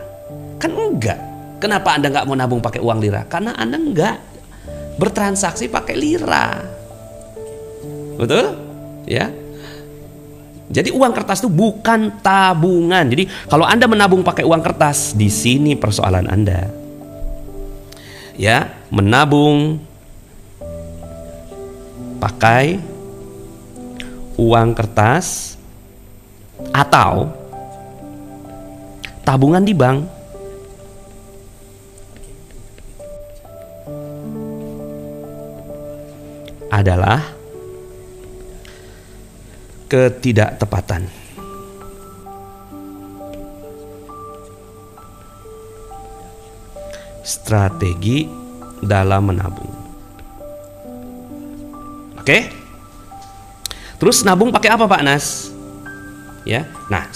Kan enggak. Kenapa Anda nggak mau nabung pakai uang lira? Karena Anda nggak bertransaksi pakai lira, betul? Ya. Jadi uang kertas itu bukan tabungan. Jadi kalau Anda menabung pakai uang kertas, di sini persoalan Anda. Ya, menabung pakai uang kertas atau tabungan di bank adalah ketidaktepatan. Strategi dalam menabung. Oke? Terus nabung pakai apa, Pak Nas? Ya. Nah,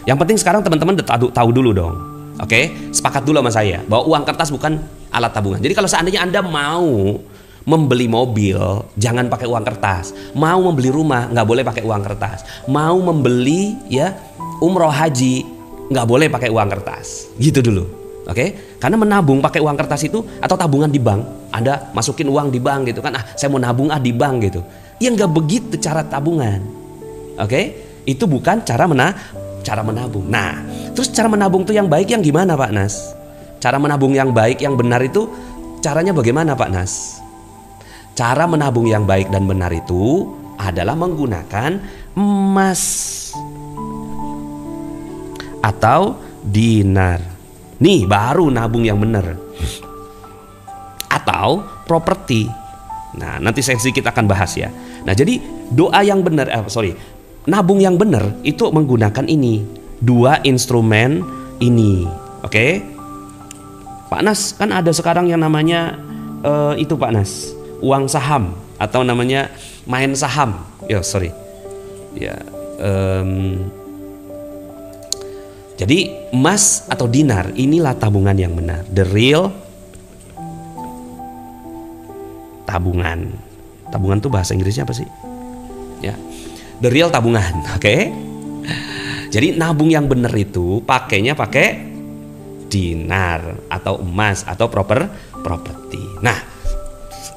yang penting sekarang teman-teman tahu dulu dong. Oke? Sepakat dulu sama saya bahwa uang kertas bukan alat tabungan. Jadi kalau seandainya Anda mau membeli mobil, jangan pakai uang kertas. Mau membeli rumah, nggak boleh pakai uang kertas. Mau membeli ya umroh haji, nggak boleh pakai uang kertas. Gitu dulu. Oke? Karena menabung pakai uang kertas itu atau tabungan di bank, Anda masukin uang di bank gitu kan, saya mau nabung di bank gitu. Ya nggak begitu cara tabungan. Oke? Itu bukan cara menabung. Nah, terus cara menabung tuh yang baik yang gimana, Pak Nas? Cara menabung yang baik, yang benar itu caranya bagaimana, Pak Nas? Cara menabung yang baik dan benar itu adalah menggunakan emas atau dinar. Nih baru nabung yang benar. Atau properti. Nah, nanti sesi kita akan bahas ya. Nah, jadi doa yang benar, nabung yang benar itu menggunakan ini, dua instrumen ini. Oke? Pak Nas, kan ada sekarang yang namanya itu Pak Nas, uang saham atau namanya main saham. Jadi emas atau dinar inilah tabungan yang benar, the real tabungan. Tabungan tuh bahasa Inggrisnya apa sih? Ya, the real tabungan, oke? Jadi nabung yang benar itu pakainya pakai dinar atau emas atau properti. Nah,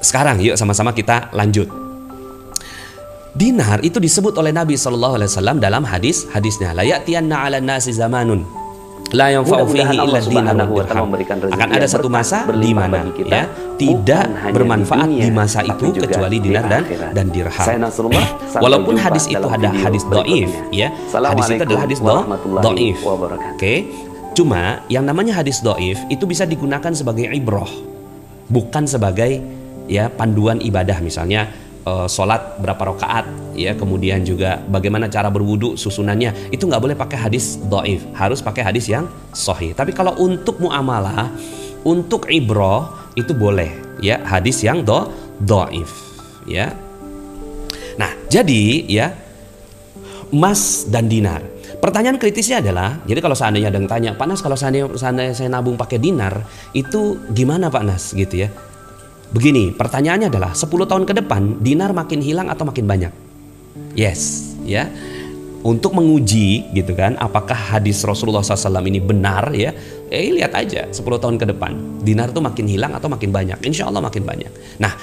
sekarang yuk sama-sama kita lanjut. Dinar itu disebut oleh Nabi SAW dalam hadisnya, la ya'tiyanna 'alan nasi zamanun la yanfa'u fihi illa dinar wa dirham. Akan ada satu masa di mana ya tidak bermanfaat di masa itu kecuali dinar dan dirham. Walaupun hadis itu ada hadis dhaif ya. Hadis itu adalah hadis dhaif. Oke. Cuma yang namanya hadis dhaif itu bisa digunakan sebagai ibrah, bukan sebagai ya panduan ibadah, misalnya sholat berapa rakaat ya, kemudian juga bagaimana cara berwudu susunannya, itu nggak boleh pakai hadis dhaif, harus pakai hadis yang sahih. Tapi kalau untuk muamalah, untuk ibrah itu boleh ya hadis yang dhaif ya. Nah, jadi ya emas dan dinar. Pertanyaan kritisnya adalah, jadi kalau seandainya ada yang tanya, Pak Nas, kalau seandainya saya nabung pakai dinar itu gimana Pak Nas gitu ya. Begini, pertanyaannya adalah 10 tahun ke depan dinar makin hilang atau makin banyak? Yes, ya. Untuk menguji gitu kan, apakah hadis Rasulullah SAW ini benar ya? Lihat aja 10 tahun ke depan dinar itu makin hilang atau makin banyak? Insya Allah makin banyak. Nah,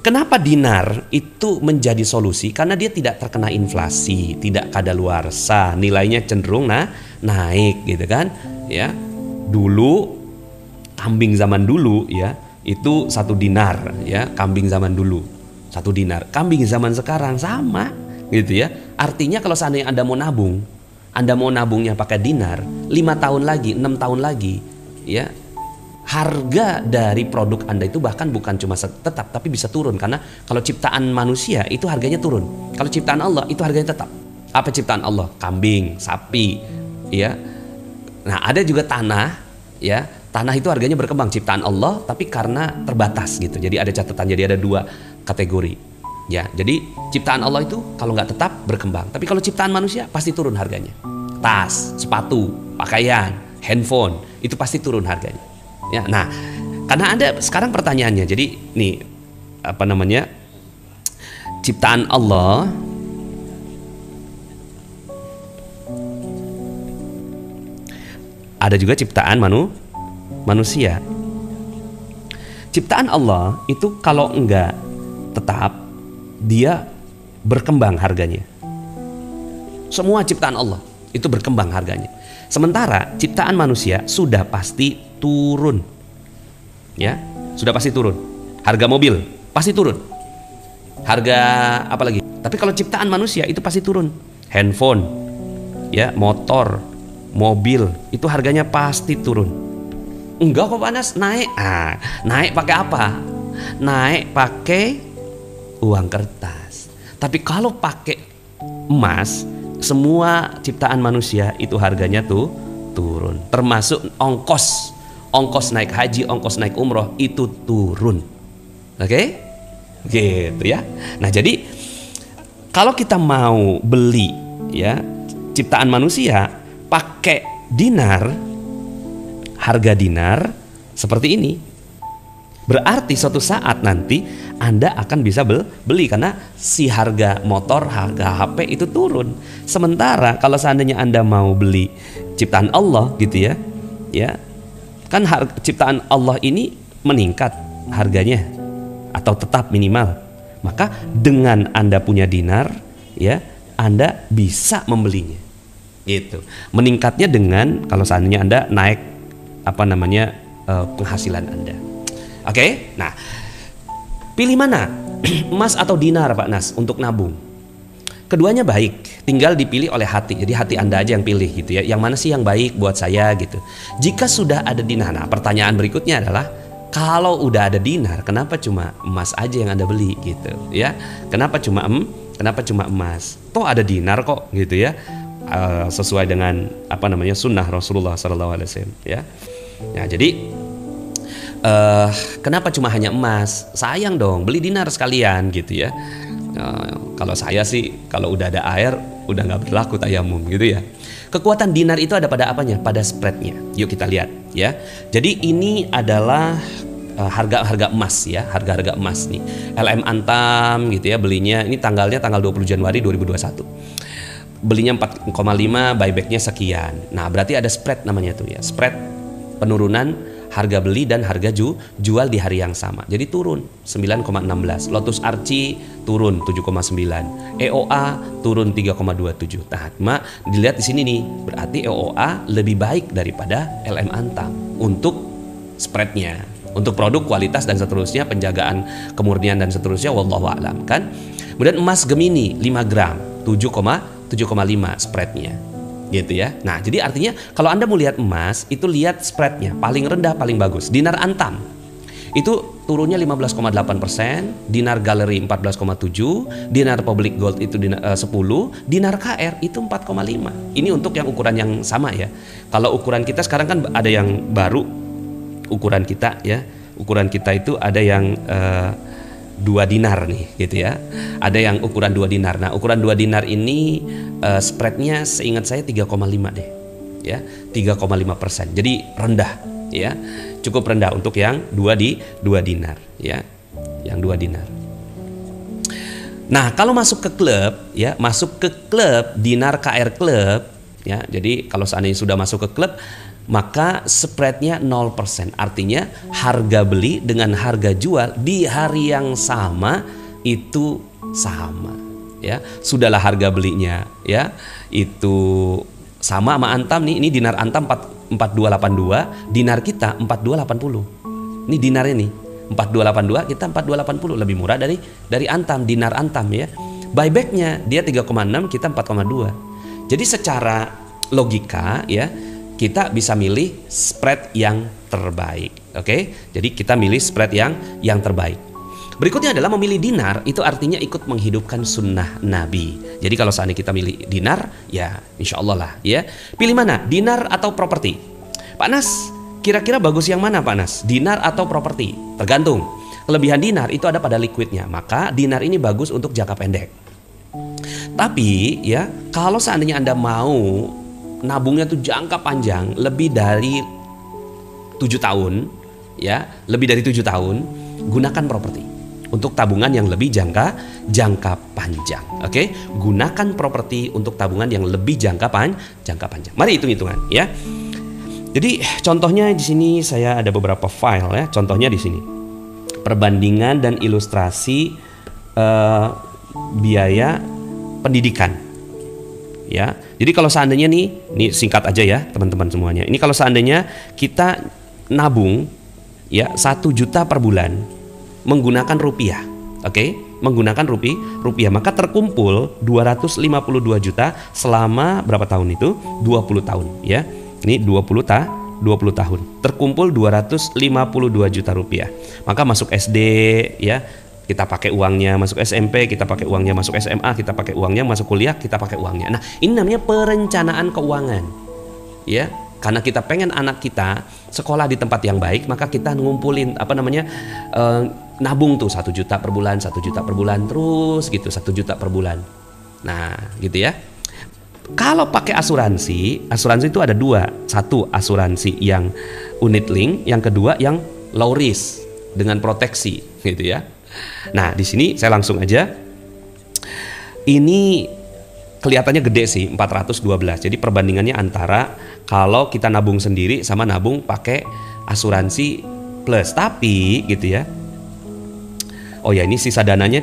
Kenapa dinar itu menjadi solusi? Karena dia tidak terkena inflasi, tidak kadaluarsa, nilainya cenderung naik gitu kan. Ya. Dulu kambing zaman dulu ya, itu 1 dinar ya, kambing zaman dulu 1 dinar. Kambing zaman sekarang sama gitu ya. Artinya kalau seandainya Anda mau nabung, Anda mau nabungnya pakai dinar, 5 tahun lagi, 6 tahun lagi ya, harga dari produk Anda itu bahkan bukan cuma tetap, tapi bisa turun. Karena kalau ciptaan manusia itu harganya turun. Kalau ciptaan Allah itu harganya tetap. Apa ciptaan Allah? Kambing, sapi, ya. Nah, ada juga tanah, ya. Tanah itu harganya berkembang, ciptaan Allah, tapi karena terbatas gitu. Jadi ada catatan, jadi ada 2 kategori. Ya, jadi ciptaan Allah itu kalau nggak tetap berkembang. Tapi kalau ciptaan manusia pasti turun harganya. Tas, sepatu, pakaian, handphone, itu pasti turun harganya. Ya, nah, karena ada sekarang pertanyaannya, jadi nih apa namanya, ciptaan Allah ada juga ciptaan manusia. Ciptaan Allah itu kalau enggak tetap, dia berkembang harganya. Semua ciptaan Allah itu berkembang harganya. Sementara ciptaan manusia sudah pasti turun. Ya, sudah pasti turun. Harga mobil pasti turun. Harga apa lagi? Tapi kalau ciptaan manusia itu pasti turun. Handphone, ya, motor, mobil, itu harganya pasti turun. Enggak kok Pak Anas, naik. Naik pakai apa? Naik pakai uang kertas. Tapi kalau pakai emas, semua ciptaan manusia itu harganya tuh turun. Termasuk ongkos naik haji, ongkos naik umroh itu turun. Oke? Gitu ya. Nah, jadi kalau kita mau beli ya ciptaan manusia pakai dinar, harga dinar seperti ini, berarti suatu saat nanti Anda akan bisa beli karena si harga motor, harga HP itu turun. Sementara kalau seandainya Anda mau beli ciptaan Allah gitu ya, ya kan ciptaan Allah ini meningkat harganya atau tetap minimal. Maka dengan Anda punya dinar, ya Anda bisa membelinya. Gitu. Meningkatnya dengan kalau seandainya Anda naik apa namanya penghasilan Anda. Oke, nah pilih mana? Emas atau dinar Pak Nas untuk nabung? Keduanya baik, tinggal dipilih oleh hati. Jadi hati Anda aja yang pilih gitu ya. Yang mana sih yang baik buat saya gitu. Jika sudah ada dinar, nah pertanyaan berikutnya adalah kalau udah ada dinar, kenapa cuma emas aja yang Anda beli gitu ya? Kenapa cuma emas? Toh ada dinar kok gitu ya. Sesuai dengan apa namanya sunnah Rasulullah SAW ya. Nah, jadi kenapa cuma hanya emas? Sayang dong, beli dinar sekalian gitu ya. Kalau saya sih kalau udah ada air udah nggak berlaku tayamum gitu ya. Kekuatan dinar itu ada pada apanya? Pada spreadnya. Yuk kita lihat ya. Jadi ini adalah harga emas ya, harga emas nih. LM Antam gitu ya, belinya ini tanggal 20 Januari 2021. Belinya 4,5, buybacknya sekian. Nah berarti ada spread namanya tuh ya, spread penurunan harga beli dan harga jual di hari yang sama. Jadi turun 9,16. Lotus Archie turun 7,9. EOA turun 3,27. Nah, dilihat di sini nih, berarti EOA lebih baik daripada LM Antam untuk spreadnya, untuk produk kualitas dan seterusnya, penjagaan kemurnian dan seterusnya, wallahu a'lam kan. Kemudian emas Gemini 5 gram 7,5 spreadnya. Gitu ya. Nah, jadi artinya kalau Anda mau lihat emas, itu lihat spreadnya, paling rendah paling bagus. Dinar Antam itu turunnya 15,8%, dinar Gallery 14,7%, dinar Public Gold itu 10%, dinar KR itu 4,5%. Ini untuk yang ukuran yang sama ya. Kalau ukuran kita sekarang kan ada yang baru ukuran kita ya. Ukuran kita itu ada yang 2 dinar nih gitu ya. Ada yang ukuran 2 dinar. Nah, ukuran 2 dinar ini spreadnya seingat saya 3,5 deh. Ya, 3,5%. Jadi rendah ya. Cukup rendah untuk yang 2 dinar ya. Yang 2 dinar. Nah, kalau masuk ke klub ya, masuk ke klub dinar KR klub ya. Jadi kalau seandainya sudah masuk ke klub, maka spreadnya 0%. Artinya harga beli dengan harga jual di hari yang sama itu sama. Ya, sudahlah harga belinya ya itu sama Antam nih. Ini dinar Antam 4282, dinar kita 4280. Ini dinarnya nih 4282, kita 4280, lebih murah dari Antam, dinar Antam ya. Buybacknya dia 3,6, kita 4,2. Jadi secara logika ya, kita bisa milih spread yang terbaik. Oke? Jadi kita milih spread yang terbaik. Berikutnya adalah memilih dinar, itu artinya ikut menghidupkan sunnah Nabi. Jadi kalau seandainya kita milih dinar, ya insya Allah lah ya. Pilih mana? Dinar atau properti? Pak Nas, kira-kira bagus yang mana Pak Nas? Dinar atau properti? Tergantung. Kelebihan dinar itu ada pada liquidnya, maka dinar ini bagus untuk jangka pendek. Tapi ya, kalau seandainya Anda mau nabungnya tuh jangka panjang, lebih dari 7 tahun ya, lebih dari 7 tahun, gunakan properti untuk tabungan yang lebih jangka panjang. Oke? Gunakan properti untuk tabungan yang lebih jangka panjang. Mari hitung-hitungan ya. Jadi contohnya di sini saya ada beberapa file ya. Contohnya di sini perbandingan dan ilustrasi biaya pendidikan. Ya, jadi kalau seandainya ini singkat aja ya teman-teman semuanya. Ini kalau seandainya kita nabung ya 1 juta per bulan menggunakan rupiah, oke? Menggunakan rupiah, maka terkumpul 252 juta selama berapa tahun itu? 20 tahun ya. Ini 20 tahun. Terkumpul 252 juta rupiah. Maka masuk SD ya, kita pakai uangnya, masuk SMP kita pakai uangnya, masuk SMA kita pakai uangnya, masuk kuliah kita pakai uangnya. Nah, ini namanya perencanaan keuangan. Ya, karena kita pengen anak kita sekolah di tempat yang baik, maka kita ngumpulin nabung tuh 1 juta per bulan, 1 juta per bulan terus gitu, 1 juta per bulan. Nah, gitu ya. Kalau pakai asuransi itu ada 2. Satu asuransi yang unit link, yang kedua yang low risk dengan proteksi gitu ya. Nah, di sini saya langsung aja. Ini kelihatannya gede sih, 412. Jadi perbandingannya antara kalau kita nabung sendiri sama nabung pakai asuransi plus. Tapi gitu ya. Oh ya, ini sisa dananya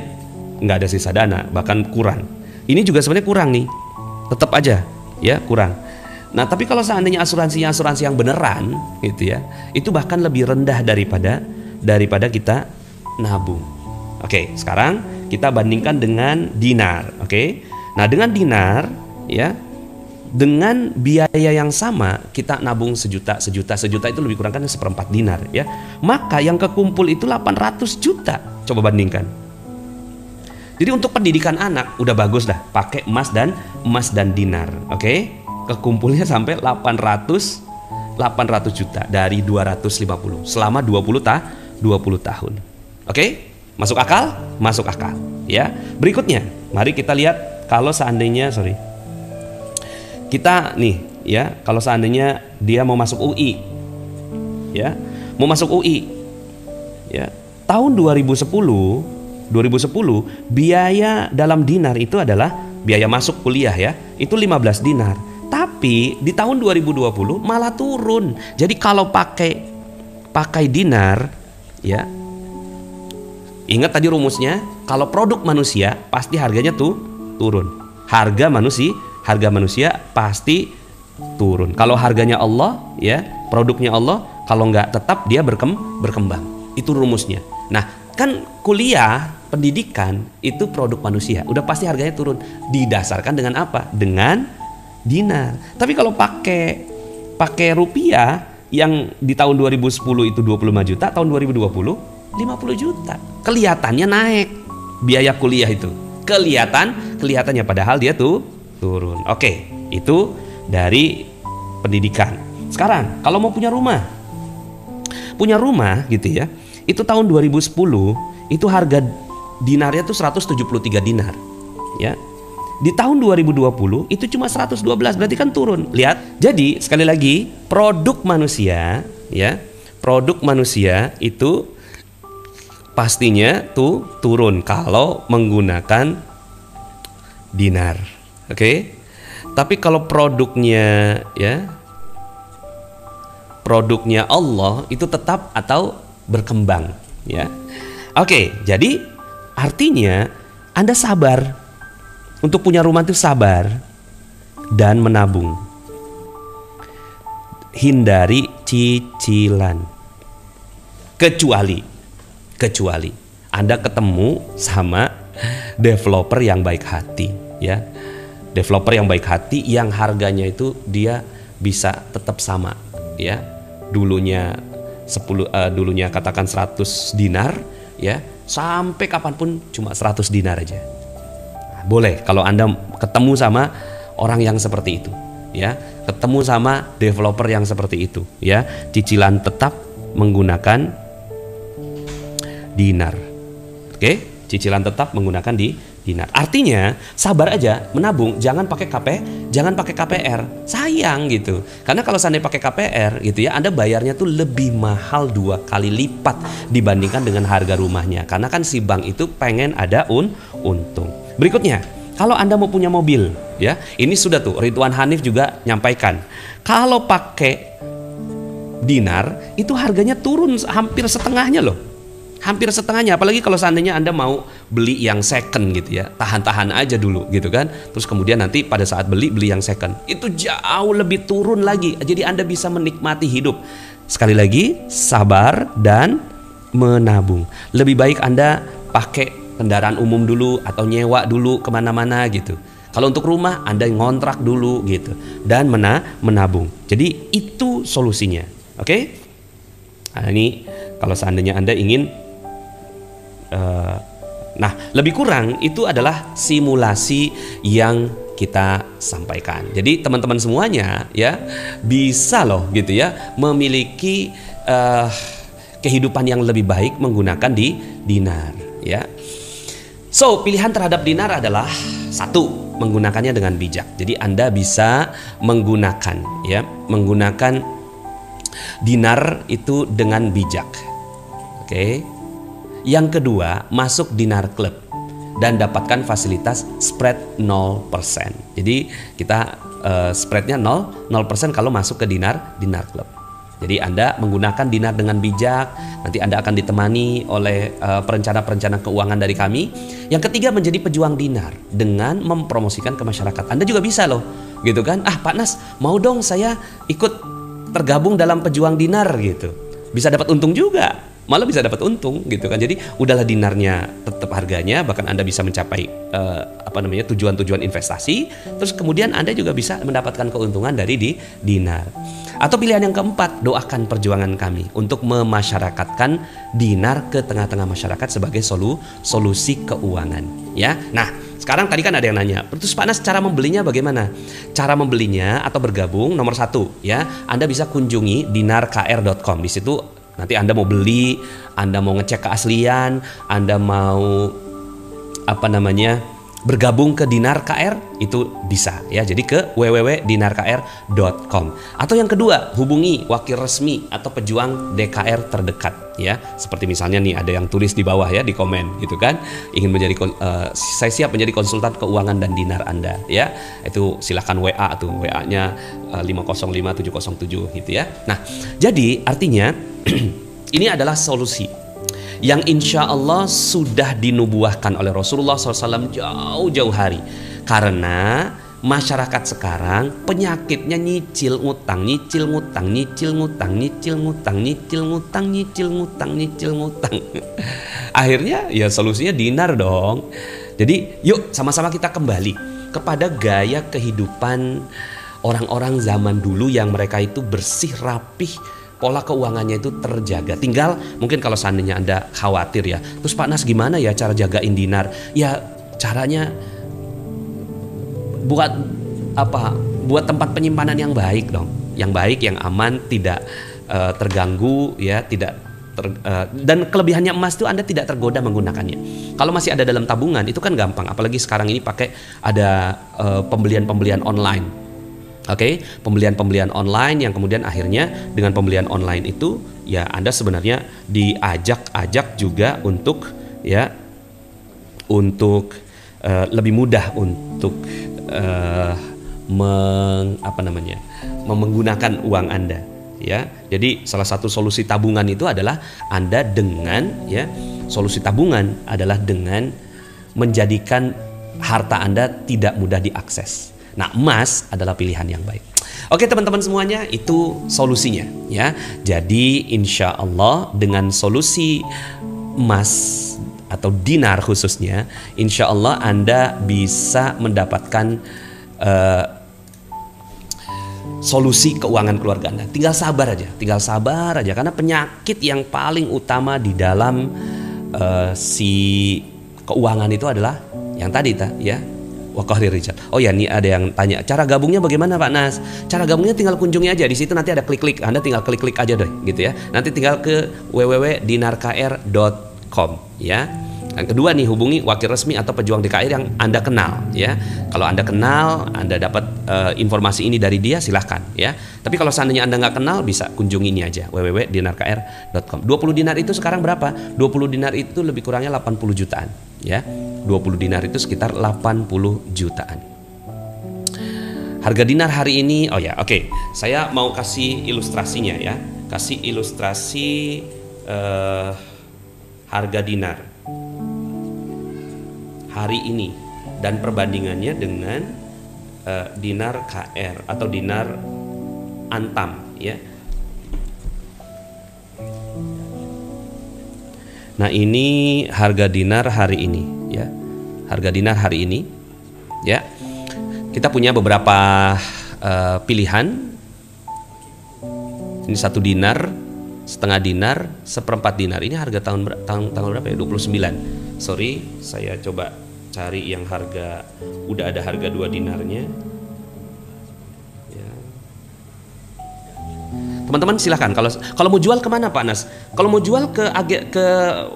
nggak ada sisa dana, bahkan kurang. Ini juga sebenarnya kurang nih. Tetap aja ya kurang. Nah, tapi kalau seandainya asuransi yang beneran gitu ya, itu bahkan lebih rendah daripada kita nabung. Oke, sekarang kita bandingkan dengan dinar. Oke. Nah, dengan dinar ya, dengan biaya yang sama kita nabung sejuta itu lebih kurang kan 1/4 dinar ya. Maka yang kekumpul itu 800 juta. Coba bandingkan. Jadi untuk pendidikan anak udah bagus dah pakai emas dan dinar. Oke. Kekumpulnya sampai 800 juta dari 250 selama 20 tahun. Oke? Masuk akal? Masuk akal ya. Berikutnya, mari kita lihat kalau seandainya kita nih ya, kalau seandainya dia mau masuk UI. Ya, mau masuk UI. Ya. Tahun 2010 biaya dalam dinar itu adalah biaya masuk kuliah ya, itu 15 dinar. Tapi di tahun 2020 malah turun. Jadi kalau pakai dinar ya, ingat tadi rumusnya, kalau produk manusia pasti harganya tuh turun. Harga manusia pasti turun. Kalau harganya Allah ya, produknya Allah, kalau nggak tetap dia berkembang. Itu rumusnya. Nah, kan kuliah, pendidikan itu produk manusia, udah pasti harganya turun. Didasarkan dengan apa? Dengan dinar. Tapi kalau pakai rupiah yang di tahun 2010 itu 25 juta, tahun 2020 50 juta. Kelihatannya naik biaya kuliah itu. Kelihatannya padahal dia tuh turun. Oke, itu dari pendidikan. Sekarang kalau mau punya rumah gitu ya. Itu tahun 2010 itu harga dinarnya tuh 173 dinar. Ya. Di tahun 2020 itu cuma 112, berarti kan turun. Lihat. Jadi sekali lagi, produk manusia ya, produk manusia itu pastinya tuh turun kalau menggunakan dinar. Oke? Tapi kalau produknya ya produknya Allah itu tetap atau berkembang, ya. Oke, jadi artinya Anda sabar. Untuk punya rumah itu sabar dan menabung. Hindari cicilan. Kecuali Anda ketemu sama developer yang baik hati, ya. Developer yang baik hati yang harganya itu dia bisa tetap sama, ya. Dulunya katakan 100 dinar, ya, sampai kapanpun cuma 100 dinar aja. Boleh kalau Anda ketemu sama orang yang seperti itu, ya. Ketemu sama developer yang seperti itu, ya. Cicilan tetap menggunakan dinar. Oke, cicilan tetap menggunakan dinar. Artinya sabar aja, menabung, jangan pakai KPR. Sayang gitu. Karena kalau seandainya pakai KPR gitu ya, Anda bayarnya tuh lebih mahal 2 kali lipat dibandingkan dengan harga rumahnya. Karena kan si bank itu pengen ada untung. Berikutnya, kalau Anda mau punya mobil, ya, ini sudah tuh Ridwan Hanif juga nyampaikan. Kalau pakai dinar itu harganya turun hampir setengahnya loh. Hampir setengahnya, apalagi kalau seandainya Anda mau beli yang second gitu ya, tahan-tahan aja dulu gitu kan, terus kemudian nanti pada saat beli yang second itu jauh lebih turun lagi, jadi Anda bisa menikmati hidup. Sekali lagi, sabar dan menabung. Lebih baik Anda pakai kendaraan umum dulu atau nyewa dulu kemana-mana gitu. Kalau untuk rumah Anda ngontrak dulu gitu dan menabung. Jadi itu solusinya, oke? Nah, ini kalau seandainya Anda ingin nah, lebih kurang itu adalah simulasi yang kita sampaikan. Jadi teman-teman semuanya ya bisa loh gitu ya memiliki kehidupan yang lebih baik menggunakan dinar ya. So, pilihan terhadap dinar adalah satu, menggunakannya dengan bijak. Jadi Anda bisa menggunakan dinar itu dengan bijak. Oke. Yang kedua, masuk dinar club dan dapatkan fasilitas spread 0%. Jadi kita spreadnya 0% kalau masuk ke dinar club. Jadi Anda menggunakan dinar dengan bijak, nanti Anda akan ditemani oleh perencana-perencana keuangan dari kami. Yang ketiga, menjadi pejuang dinar dengan mempromosikan ke masyarakat. Anda juga bisa loh, gitu kan? Pak Nas, mau dong saya ikut tergabung dalam pejuang dinar gitu. Bisa dapat untung juga. Malah bisa dapat untung gitu kan. Jadi udahlah dinarnya tetap harganya, bahkan Anda bisa mencapai tujuan-tujuan investasi. Terus kemudian Anda juga bisa mendapatkan keuntungan dari dinar. Atau pilihan yang keempat, doakan perjuangan kami untuk memasyarakatkan dinar ke tengah-tengah masyarakat sebagai solusi keuangan ya. Nah, sekarang tadi kan ada yang nanya, terus Pak Nas cara membelinya bagaimana? Cara membelinya atau bergabung nomor 1 ya, Anda bisa kunjungi dinarkr.com. Di situ nanti Anda mau beli, Anda mau ngecek keaslian, Anda mau bergabung ke Dinar KR, itu bisa ya. Jadi ke www.dinarkr.com. Atau yang kedua, hubungi wakil resmi atau pejuang DKR terdekat ya. Seperti misalnya nih ada yang tulis di bawah ya di komen gitu kan, ingin saya siap menjadi konsultan keuangan dan dinar Anda ya. Itu silakan WA tuh, WA-nya 505707 gitu ya. Nah, jadi artinya ini adalah solusi yang insya Allah sudah dinubuahkan oleh Rasulullah SAW jauh-jauh hari. Karena masyarakat sekarang penyakitnya nyicil ngutang. Akhirnya ya solusinya dinar dong. Jadi yuk sama-sama kita kembali kepada gaya kehidupan orang-orang zaman dulu yang mereka itu bersih, rapih, pola keuangannya itu terjaga. Tinggal mungkin kalau seandainya Anda khawatir ya, terus Pak Nas gimana ya cara jagain dinar? Ya caranya buat tempat penyimpanan yang baik dong, yang baik, yang aman, tidak terganggu ya, dan kelebihannya emas itu Anda tidak tergoda menggunakannya. Kalau masih ada dalam tabungan itu kan gampang, apalagi sekarang ini pakai ada pembelian online. Oke, pembelian online yang kemudian akhirnya dengan pembelian online itu ya Anda sebenarnya diajak juga untuk lebih mudah untuk menggunakan uang Anda ya. Jadi salah satu solusi tabungan itu adalah Anda dengan ya, solusi tabungan adalah dengan menjadikan harta Anda tidak mudah diakses. Nah, emas adalah pilihan yang baik. Oke teman-teman semuanya, itu solusinya ya. Jadi insya Allah dengan solusi emas atau dinar khususnya, insya Allah Anda bisa mendapatkan solusi keuangan keluarga Anda. Tinggal sabar aja, karena penyakit yang paling utama di dalam si keuangan itu adalah yang tadi ya, waqahri rijal. Oh ya, nih ada yang tanya, cara gabungnya bagaimana Pak Nas? Cara gabungnya tinggal kunjungi aja di situ, nanti ada klik-klik, Anda tinggal klik-klik aja deh gitu ya. Nanti tinggal ke www.dinarkr.com ya. Yang kedua nih, hubungi wakil resmi atau pejuang DKR yang Anda kenal ya. Kalau Anda kenal, Anda dapat informasi ini dari dia, silahkan ya. Tapi kalau seandainya Anda nggak kenal, bisa kunjungi ini aja, www.dinarkr.com. 20 dinar itu sekarang berapa? 20 dinar itu lebih kurangnya 80 jutaan ya. 20 dinar itu sekitar 80 jutaan. Harga dinar hari ini, oh ya, oke. Saya mau kasih ilustrasinya ya. Kasih ilustrasi harga dinar hari ini dan perbandingannya dengan dinar KR atau dinar Antam ya. Nah, ini harga dinar hari ini ya. Harga dinar hari ini ya. Kita punya beberapa pilihan. Ini 1 dinar, setengah dinar, seperempat dinar. Ini harga tanggal berapa ya? 29. Sorry, saya coba cari yang harga, udah ada harga 2 dinarnya ya. Teman-teman silahkan, kalau mau jual kemana Pak Nas? Kalau mau jual ke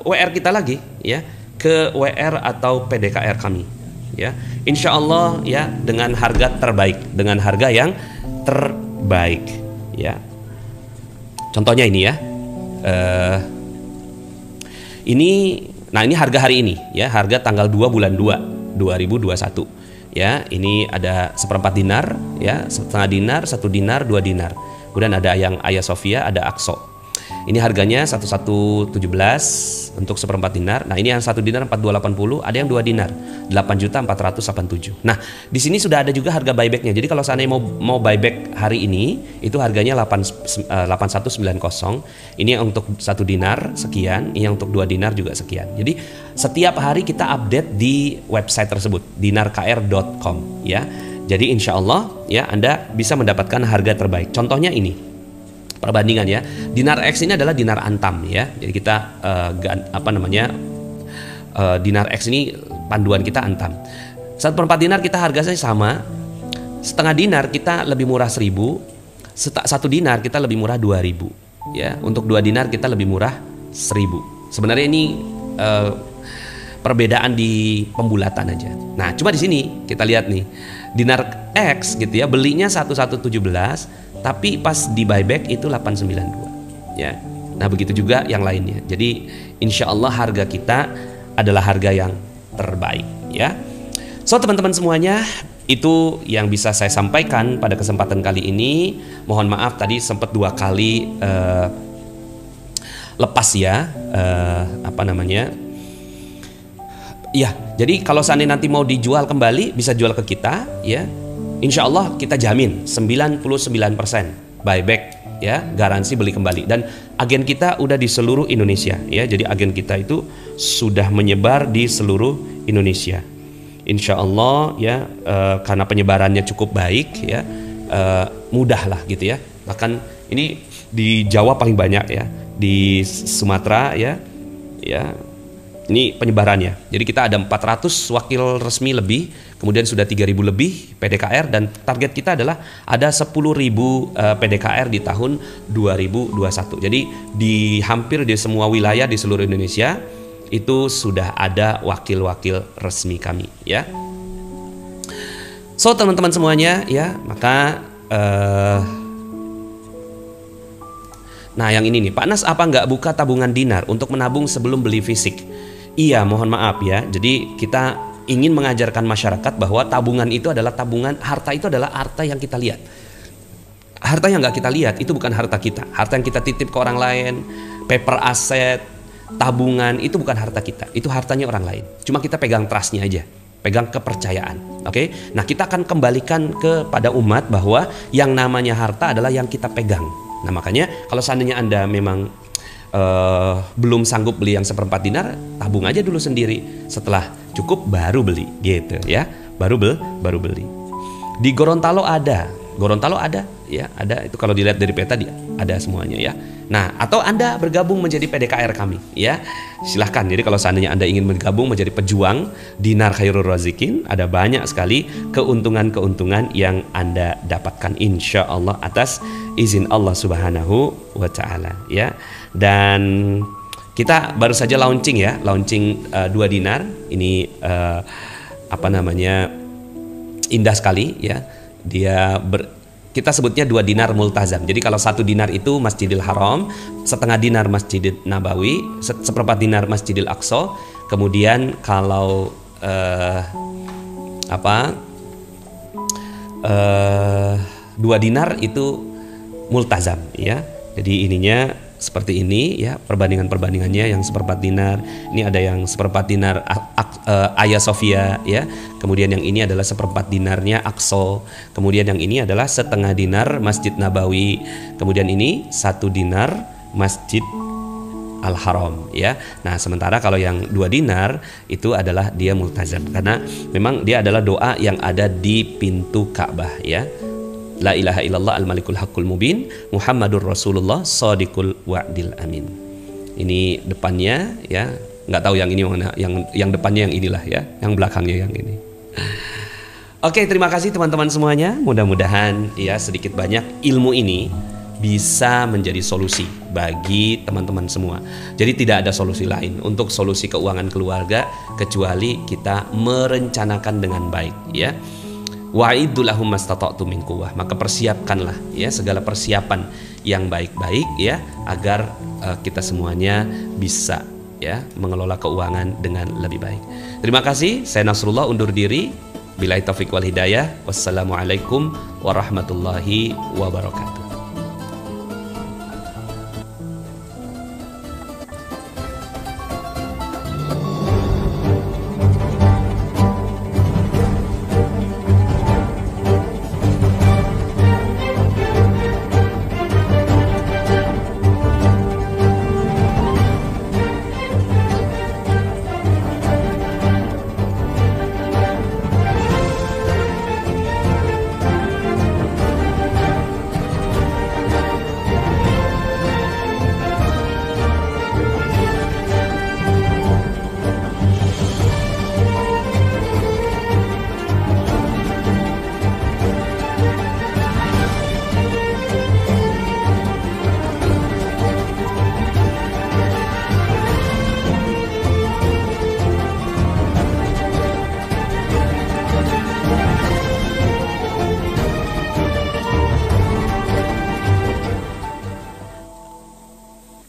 WR kita lagi ya, ke WR atau PDKR kami ya. Insya Allah ya, dengan harga terbaik, dengan harga yang terbaik ya. Contohnya ini ya, nah ini harga hari ini ya, harga tanggal 2 bulan 2 2021 ya. Ini ada seperempat dinar ya, setengah dinar, 1 dinar, 2 dinar. Kemudian ada yang Ayah Sofia, ada Akso. Ini harganya 1117 untuk seperempat dinar. Nah, ini yang 1 dinar 4280, ada yang 2 dinar 8.487. Nah, di sini sudah ada juga harga buybacknya. Jadi kalau seandainya mau buyback hari ini, itu harganya 8190. Ini untuk 1 dinar sekian, ini untuk 2 dinar juga sekian. Jadi setiap hari kita update di website tersebut, dinarkr.com ya. Jadi insya Allah ya, Anda bisa mendapatkan harga terbaik. Contohnya ini. Perbandingan ya, dinar X ini adalah dinar Antam ya. Jadi kita dinar X ini panduan kita Antam. 1/4 dinar kita harganya sama, setengah dinar kita lebih murah 1000, 1 dinar kita lebih murah 2000 ya. Untuk 2 dinar kita lebih murah 1000. Sebenarnya ini perbedaan di pembulatan aja. Nah, cuma di sini kita lihat nih, dinar X gitu ya, belinya 1117, tapi pas di buyback itu 892 ya. Nah, begitu juga yang lainnya. Jadi insya Allah harga kita adalah harga yang terbaik ya. So teman-teman semuanya, itu yang bisa saya sampaikan pada kesempatan kali ini. Mohon maaf tadi sempat 2 kali lepas ya, ya. Jadi kalau seandainya nanti mau dijual kembali, bisa jual ke kita ya. Insya Allah kita jamin 99% buyback ya, garansi beli kembali. Dan agen kita udah di seluruh Indonesia ya. Jadi agen kita itu sudah menyebar di seluruh Indonesia. Insya Allah ya, karena penyebarannya cukup baik ya, mudah lah gitu ya. Bahkan ini di Jawa paling banyak ya, di Sumatera ya. Ini penyebarannya. Jadi kita ada 400 wakil resmi lebih, kemudian sudah 3000 lebih PDKR, dan target kita adalah ada 10.000 PDKR di tahun 2021. Jadi di hampir di semua wilayah di seluruh Indonesia itu sudah ada wakil-wakil resmi kami ya. So teman-teman semuanya ya, maka nah yang ini nih, Pak Nas apa nggak buka tabungan dinar untuk menabung sebelum beli fisik? Iya, mohon maaf ya. Jadi kita ingin mengajarkan masyarakat bahwa tabungan itu adalah tabungan, harta itu adalah harta yang kita lihat. harta yang nggak kita lihat itu bukan harta kita. Harta yang kita titip ke orang lain, paper aset, tabungan, itu bukan harta kita. Itu hartanya orang lain. Cuma kita pegang trustnya aja, pegang kepercayaan. Oke? Nah, kita akan kembalikan kepada umat bahwa yang namanya harta adalah yang kita pegang. Nah, makanya kalau seandainya Anda memang belum sanggup beli yang 1/4 dinar, tabung aja dulu sendiri. Setelah cukup baru beli, gitu ya. Baru beli. Di Gorontalo ada ya, ada itu kalau dilihat dari peta ada semuanya ya. Nah, atau Anda bergabung menjadi PDKR kami ya. Silahkan. Jadi kalau seandainya Anda ingin bergabung menjadi pejuang Dinar Khairul Razikin, ada banyak sekali keuntungan-keuntungan yang Anda dapatkan insya Allah atas izin Allah Subhanahu wa taala ya. Dan kita baru saja launching 2 dinar. Ini indah sekali ya. Kita sebutnya 2 dinar multazam. Jadi kalau 1 dinar itu Masjidil Haram, 1/2 dinar Masjidil Nabawi, 1/4 dinar Masjidil Aqsa. Kemudian kalau 2 dinar itu multazam ya. Jadi ininya seperti ini ya, perbandingannya yang 1/4 dinar, ini ada yang 1/4 dinar Hagia Sophia ya, kemudian yang ini adalah 1/4 dinarnya Aqsa, kemudian yang ini adalah 1/2 dinar Masjid Nabawi, kemudian ini 1 dinar Masjid Al-Haram ya. Nah, sementara kalau yang 2 dinar itu adalah dia multazam karena memang dia adalah doa yang ada di pintu Ka'bah ya. La ilaha illallah al-malikul haqqul mubin Muhammadur Rasulullah shadiqul wa'dil amin. Ini depannya ya, nggak tahu yang ini mana, yang depannya yang inilah ya, yang belakangnya yang ini. Oke, terima kasih teman-teman semuanya. Mudah-mudahan ya sedikit banyak ilmu ini bisa menjadi solusi bagi teman-teman semua. Jadi tidak ada solusi lain untuk solusi keuangan keluarga kecuali kita merencanakan dengan baik ya. Wa'idulahum mastata'tum min quwwah, maka persiapkanlah ya segala persiapan yang baik-baik ya agar kita semuanya bisa ya mengelola keuangan dengan lebih baik. Terima kasih, saya Nasrullah undur diri. Billahi taufiq wal hidayah. Wassalamualaikum warahmatullahi wabarakatuh.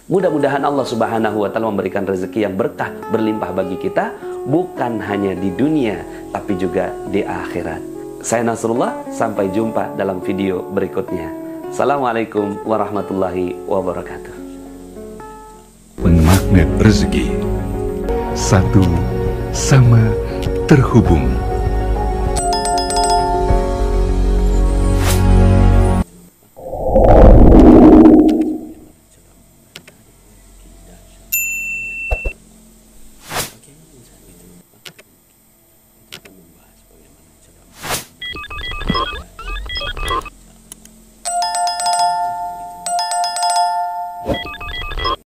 Mudah-mudahan Allah Subhanahu wa taala memberikan rezeki yang berkah berlimpah bagi kita, bukan hanya di dunia tapi juga di akhirat. Saya Nasrullah, sampai jumpa dalam video berikutnya. Assalamualaikum warahmatullahi wabarakatuh. Magnet rezeki, satu sama terhubung.